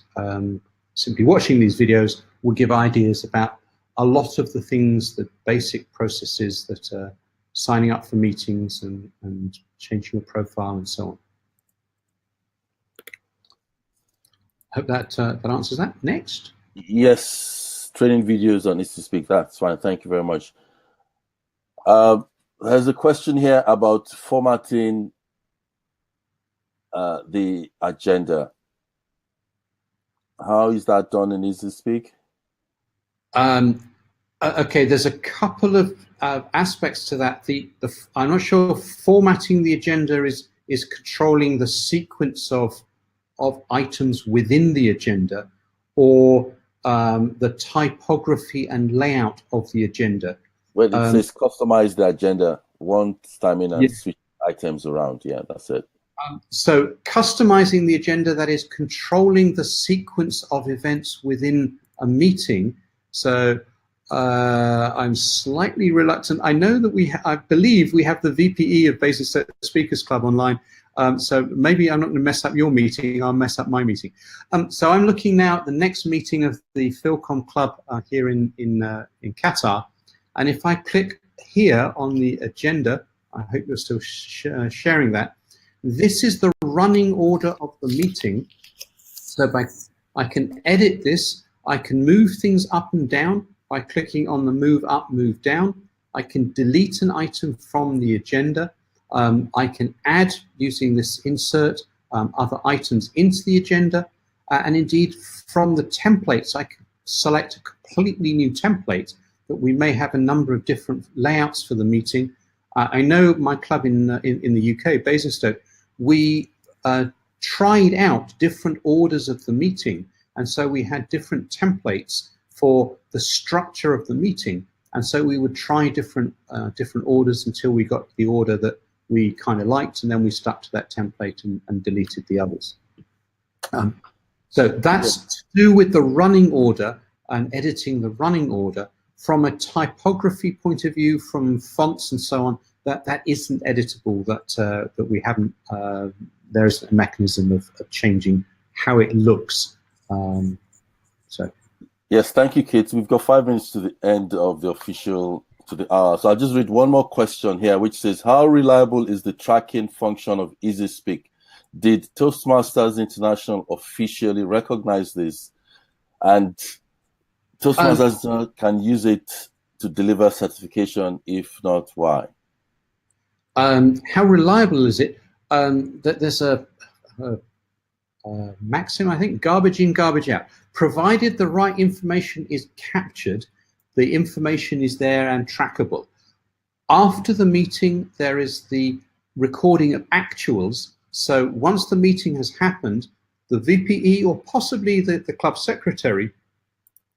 simply watching these videos will give ideas about a lot of the things, the basic processes that signing up for meetings and changing your profile and so on. Hope that answers that. Next. Yes, training videos on EasySpeak. That's fine. Thank you very much. There's a question here about formatting the agenda. How is that done in EasySpeak? Okay, there's a couple of aspects to that. I'm not sure formatting the agenda is controlling the sequence of items within the agenda, or the typography and layout of the agenda. Well, it says customize the agenda one time in and switch items around. Yeah, that's it. So customizing the agenda, that is controlling the sequence of events within a meeting. So I'm slightly reluctant. I know that I believe we have the VPE of Basic Speakers Club online. So maybe I'm not going to mess up your meeting. I'll mess up my meeting. So I'm looking now at the next meeting of the Philcom Club here in Qatar. And if I click here on the agenda, I hope you're still sharing that. This is the running order of the meeting. So I can edit this. I can move things up and down by clicking on the move up, move down. I can delete an item from the agenda. I can add, using this insert, other items into the agenda. And indeed, from the templates, I can select a completely new template that we may have a number of different layouts for the meeting. I know my club in the UK, Basingstoke, we tried out different orders of the meeting. And so we had different templates for the structure of the meeting. And so we would try different orders until we got the order that we kind of liked, and then we stuck to that template and deleted the others. So that's to do with the running order and editing the running order. From a typography point of view, from fonts and so on, that isn't editable. That we haven't. There's a mechanism of changing how it looks. So. Yes, thank you, Kate. We've got 5 minutes to the end of the official to the hour. So I'll just read one more question here, which says, how reliable is the tracking function of EasySpeak? Did Toastmasters International officially recognize this? And Toastmasters can use it to deliver certification. If not, why? How reliable is it? There's a maxim, I think, garbage in, garbage out. Provided the right information is captured, the information is there and trackable. After the meeting, there is the recording of actuals. So once the meeting has happened, the VPE or possibly the club secretary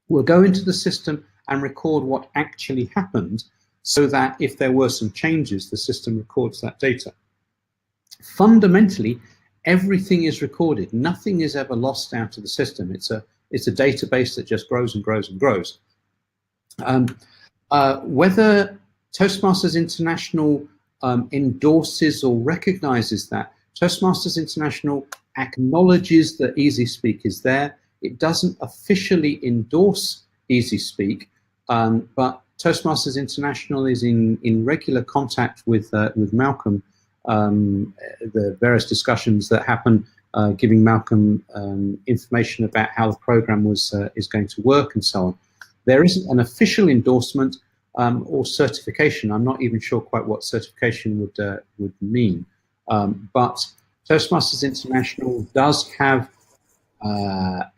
will go into the system and record what actually happened, so that if there were some changes, the system records that data. Fundamentally, everything is recorded. Nothing is ever lost out of the system. It's a database that just grows and grows and grows. Whether Toastmasters International endorses or recognizes that, Toastmasters International acknowledges that EasySpeak is there. It doesn't officially endorse EasySpeak, but Toastmasters International is in regular contact with Malcolm. The various discussions that happen, giving Malcolm information about how the program is going to work and so on. There isn't an official endorsement or certification. I'm not even sure quite what certification would mean, but Toastmasters International does have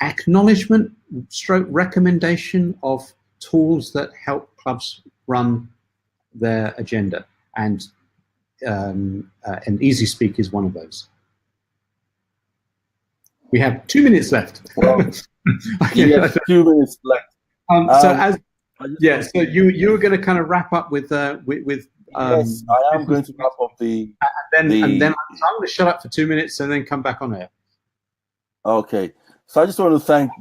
acknowledgement stroke recommendation of tools that help clubs run their agenda, and EasySpeak is one of those. We have 2 minutes left. Well, yes, 2 minutes left. So you were going to kind of wrap up with yes, I am going to wrap up and then I'm going to shut up for 2 minutes and then come back on air. Okay. So I just want to thank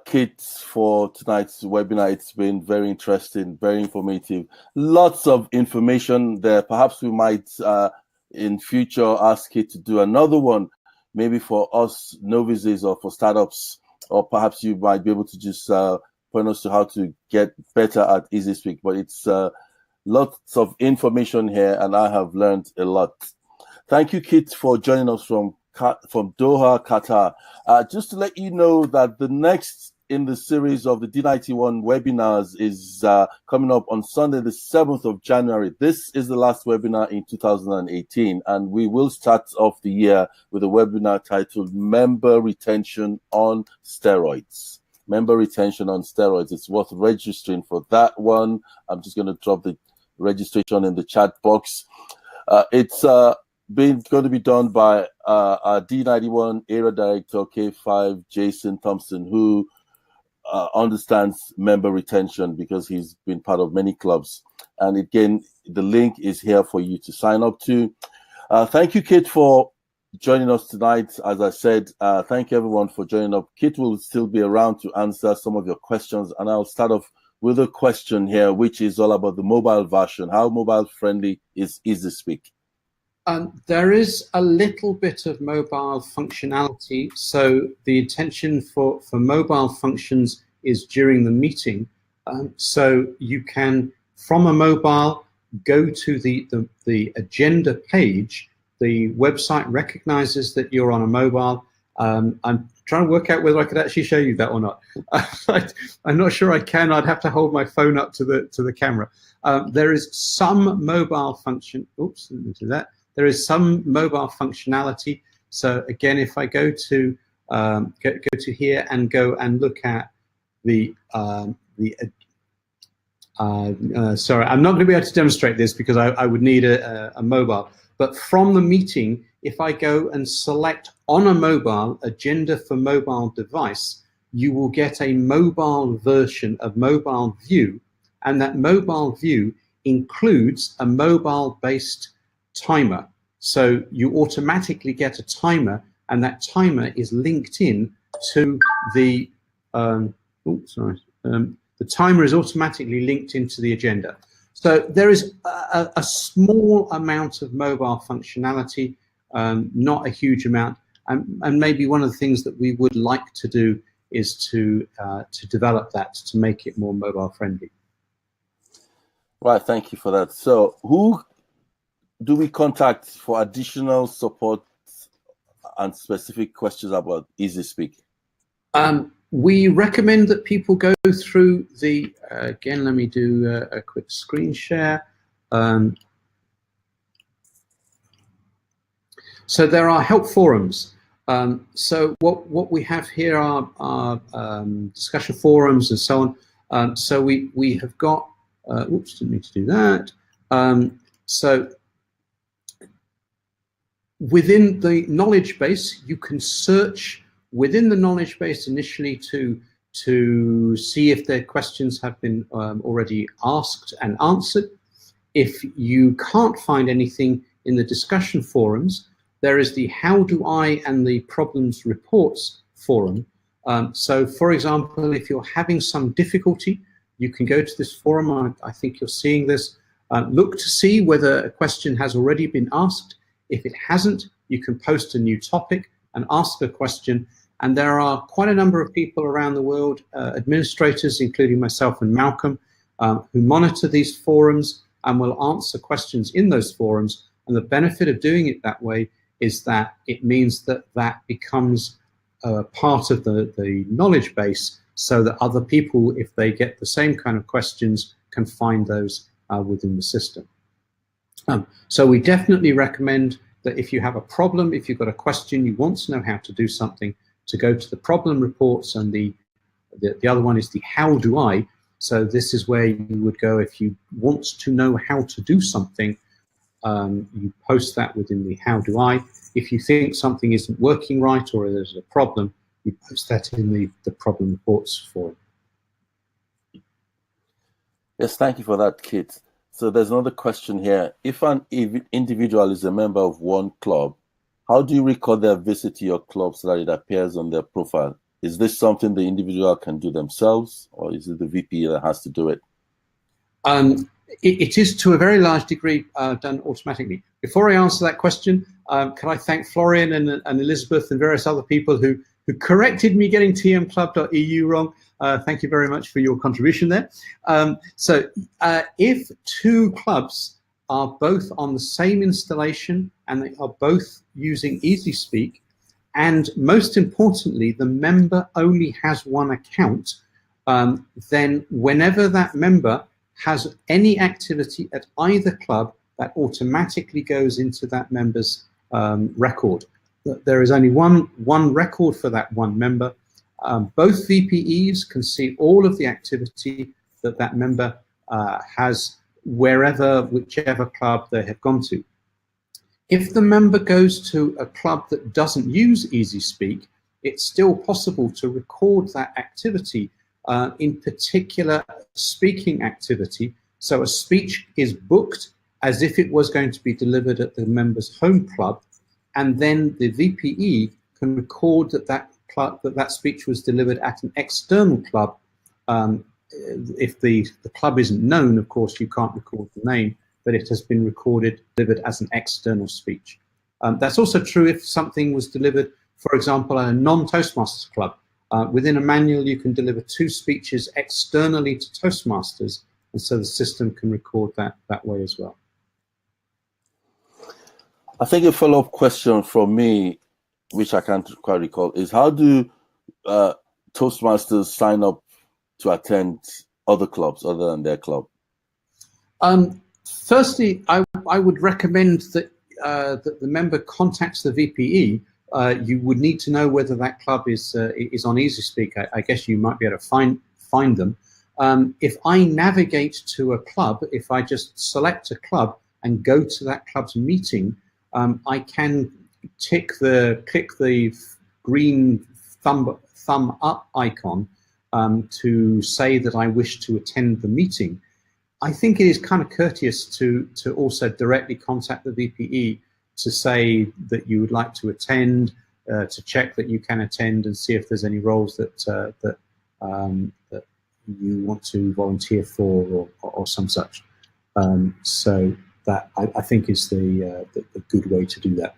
Kit for tonight's webinar. It's been very interesting, very informative. Lots of information there. Perhaps we might, in future, ask Kit to do another one, maybe for us novices or for startups, or perhaps you might be able to just point us to how to get better at EasySpeak. But it's lots of information here, and I have learned a lot. Thank you, Kit, for joining us from Doha, Qatar. Just to let you know that the next in the series of the D91 webinars is coming up on Sunday, the 7th of January. This is the last webinar in 2018, and we will start off the year with a webinar titled Member Retention on Steroids. Member Retention on Steroids. It's worth registering for that one. I'm just going to drop the registration in the chat box. It's going to be done by our D91 area director, K5, Jason Thompson, who understands member retention because he's been part of many clubs. And again, the link is here for you to sign up to. Thank you, Kit, for joining us tonight. As I said, thank you everyone for joining up. Kit will still be around to answer some of your questions, and I'll start off with a question here, which is all about the mobile version. How mobile friendly is EasySpeak? There is a little bit of mobile functionality. So the intention for mobile functions is during the meeting. So you can, from a mobile, go to the agenda page. The website recognizes that you're on a mobile. I'm trying to work out whether I could actually show you that or not. I'm not sure I can. I'd have to hold my phone up to the camera. There is some mobile function. Oops, let me do that. There is some mobile functionality. So again, if I go to here and go and look at sorry, I'm not going to be able to demonstrate this because I would need a mobile. But from the meeting, if I go and select on a mobile agenda for mobile device, you will get a mobile version of Mobile View, and that Mobile View includes a mobile-based timer. So you automatically get a timer, and that timer is linked in to the, the timer is automatically linked into the agenda. So there is a small amount of mobile functionality, not a huge amount, and maybe one of the things that we would like to do is to develop that to make it more mobile friendly. Right, thank you for that. So who do we contact for additional support and specific questions about EasySpeak? We recommend that people go through the, again, let me do a quick screen share. So there are help forums. So what we have here are discussion forums and so on. So we have got, oops, didn't mean to do that. So within the knowledge base, you can search within the knowledge base initially to see if their questions have been already asked and answered. If you can't find anything in the discussion forums, there is the How Do I and the Problems Reports forum. So for example, if you're having some difficulty, you can go to this forum. I think you're seeing this. Look to see whether a question has already been asked. If it hasn't, you can post a new topic and ask a question. And there are quite a number of people around the world, administrators, including myself and Malcolm, who monitor these forums and will answer questions in those forums. And the benefit of doing it that way is that it means that that becomes part of the knowledge base, so that other people, if they get the same kind of questions, can find those within the system. So we definitely recommend that if you have a problem, if you've got a question, you want to know how to do something, to go to the problem reports, and the other one is the How Do I. So this is where you would go if you want to know how to do something. You post that within the How Do I. If you think something isn't working right or there's a problem, you post that in the problem reports forum. Yes, thank you for that, Kit. So there's another question here. If an individual is a member of one club, how do you record their visit to your club so that it appears on their profile? Is this something the individual can do themselves, or is it the VP that has to do it? It is to a very large degree done automatically. Before I answer that question, can I thank Florian and Elizabeth and various other people who corrected me getting tmclub.eu wrong. Thank you very much for your contribution there. So if two clubs are both on the same installation and they are both using EasySpeak, and most importantly, the member only has one account, then whenever that member has any activity at either club, that automatically goes into that member's record. There is only one record for that one member. Both VPEs can see all of the activity that member has whichever club they have gone to. If the member goes to a club that doesn't use EasySpeak, it's still possible to record that activity, in particular speaking activity. So a speech is booked as if it was going to be delivered at the member's home club, and then the VPE can record that speech was delivered at an external club. If the club isn't known, of course, you can't record the name, but it has been delivered as an external speech. That's also true if something was delivered, for example, at a non-Toastmasters club. Within a manual, you can deliver 2 speeches externally to Toastmasters, and so the system can record that way as well. I think a follow-up question from me, which I can't quite recall, is how do Toastmasters sign up to attend other clubs other than their club? Firstly, I would recommend that the member contacts the VPE. You would need to know whether that club is on EasySpeak. I guess you might be able to find them. If I navigate to a club, if I just select a club and go to that club's meeting, I can click the green thumb up icon to say that I wish to attend the meeting. I think it is kind of courteous to also directly contact the VPE to say that you would like to attend, to check that you can attend, and see if there's any roles that that you want to volunteer for, or some such. So that I think is the good way to do that.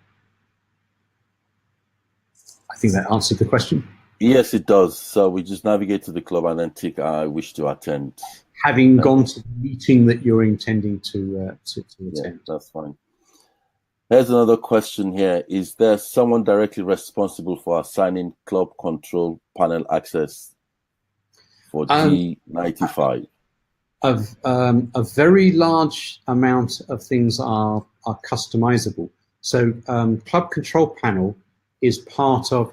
I think that answered the question. Yes, it does. So we just navigate to the club and then tick I wish to attend. Having gone to the meeting that you're intending to attend. Yeah, that's fine. Here's another question here. Is there someone directly responsible for assigning club control panel access for G95? A very large amount of things are customizable. So club control panel is part of,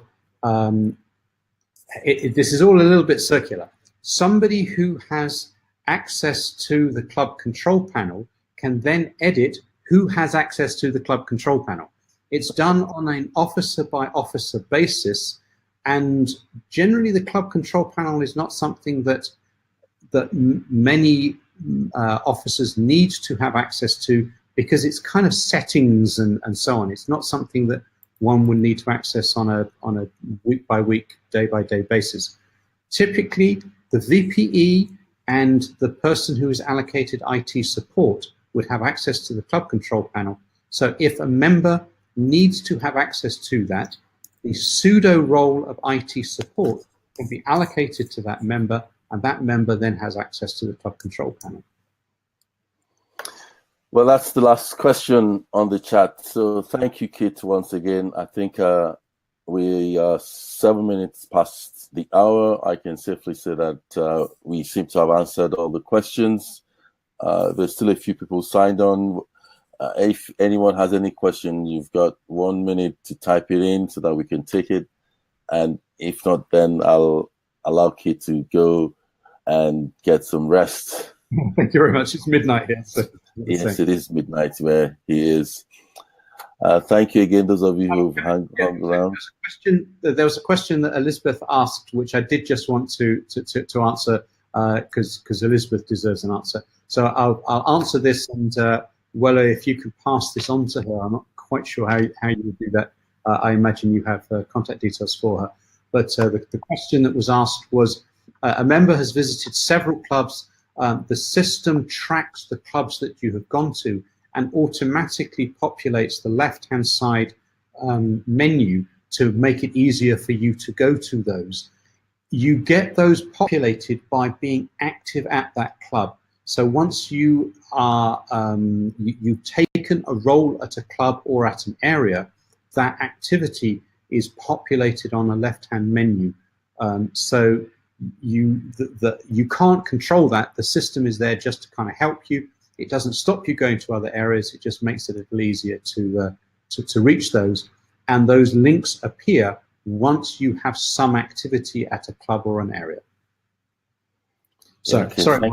this is all a little bit circular. Somebody who has access to the club control panel can then edit who has access to the club control panel. It's done on an officer by officer basis, and generally the club control panel is not something that many officers need to have access to, because it's kind of settings and so on. It's not something that one would need to access on a week by week, day by day basis. Typically, the VPE and the person who is allocated IT support would have access to the club control panel. So if a member needs to have access to that, the pseudo role of IT support can be allocated to that member, and that member then has access to the club control panel. Well, that's the last question on the chat. So thank you, Kit, once again. I think we are 7 minutes past the hour. I can safely say that we seem to have answered all the questions. There's still a few people signed on. If anyone has any question, you've got 1 minute to type it in so that we can take it. And if not, then I'll allow Kit to go and get some rest. Thank you very much. It's midnight here. So yes, it is midnight where he is. Thank you again, those of you who've hung around. There was a question that Elizabeth asked, which I did just want to answer, because Elizabeth deserves an answer. So I'll answer this, and Wella, if you could pass this on to her. I'm not quite sure how you would do that. I imagine you have contact details for her. But the question that was asked was, a member has visited several clubs. The system tracks the clubs that you have gone to and automatically populates the left-hand side menu to make it easier for you to go to those. You get those populated by being active at that club. So once you are, you've taken a role at a club or at an area, that activity is populated on a left-hand menu. So you can't control that. The system is there just to kind of help you. It doesn't stop you going to other areas. It just makes it a little easier to reach those. And those links appear once you have some activity at a club or an area. So, okay, sorry.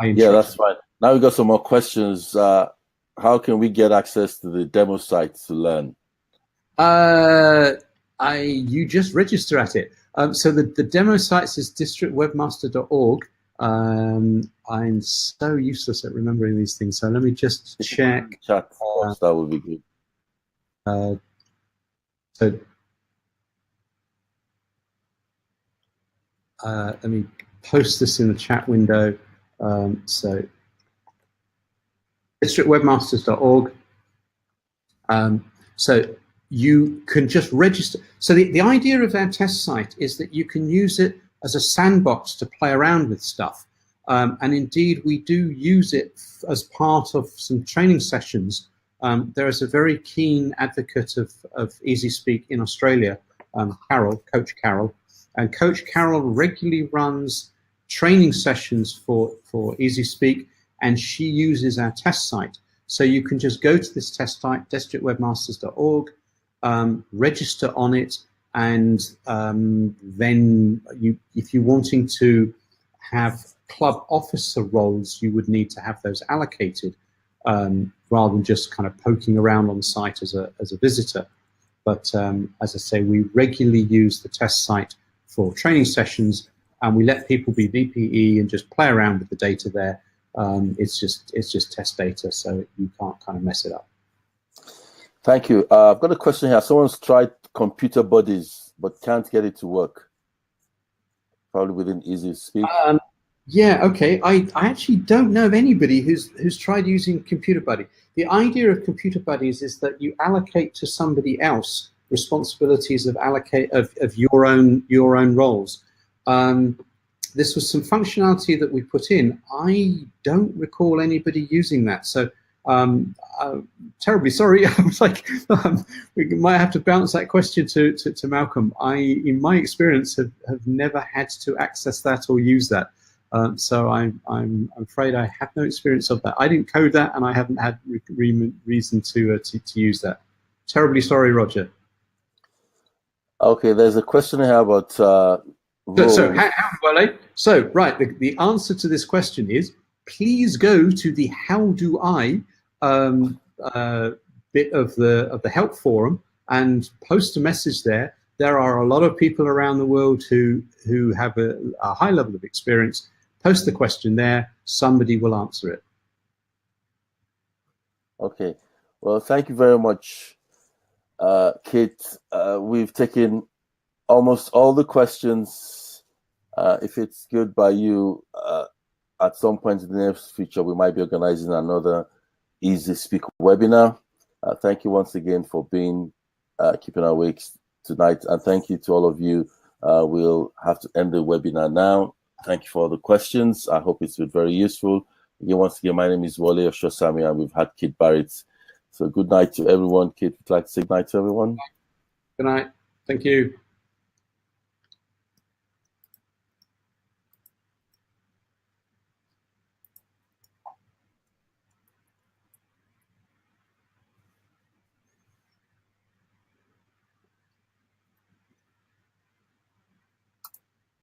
Yeah, that's fine. Now we've got some more questions. How can we get access to the demo site to learn? You just register at it. So the demo site is districtwebmaster.org. I'm so useless at remembering these things. So let me just check. Chat, that would be good. So let me post this in the chat window. So districtwebmasters.org. So you can just register. So the idea of our test site is that you can use it as a sandbox to play around with stuff. And indeed, we do use it as part of some training sessions. There is a very keen advocate of Easy Speak in Australia, Coach Carol. And Coach Carol regularly runs training sessions for Easy Speak, and she uses our test site. So you can just go to this test site, districtwebmasters.org, register on it, and then if you're wanting to have club officer roles, you would need to have those allocated, rather than just kind of poking around on the site as a visitor. But as I say, we regularly use the test site for training sessions, and we let people be VPE and just play around with the data there. It's just test data, so you can't kind of mess it up. Thank you. I've got a question here. Someone's tried computer buddies but can't get it to work. Probably within Easy Speak. Yeah, okay. I actually don't know of anybody who's tried using Computer Buddy. The idea of Computer Buddies is that you allocate to somebody else responsibilities of your own roles. This was some functionality that we put in. I don't recall anybody using that. So terribly sorry. I was like, we might have to bounce that question to Malcolm. In my experience, have never had to access that or use that. So I'm afraid I have no experience of that. I didn't code that, and I haven't had reason to use that. Terribly sorry, Roger. Okay, there's a question here about So right, the answer to this question is please go to the how do I bit of the help forum and post a message there. There are a lot of people around the world who have a high level of experience. Post the question there, somebody will answer it. Okay, well, thank you very much, Kit. We've taken almost all the questions. If it's good by you, at some point in the near future, we might be organizing another Easy Speak webinar. Thank you once again for keeping awake tonight, and thank you to all of you. We'll have to end the webinar now. Thank you for all the questions. I hope it's been very useful. Again, once again, my name is Wale Oshosami, and we've had Kit Barrett. So good night to everyone. Kit, would you like to say good night to everyone? Good night. Thank you.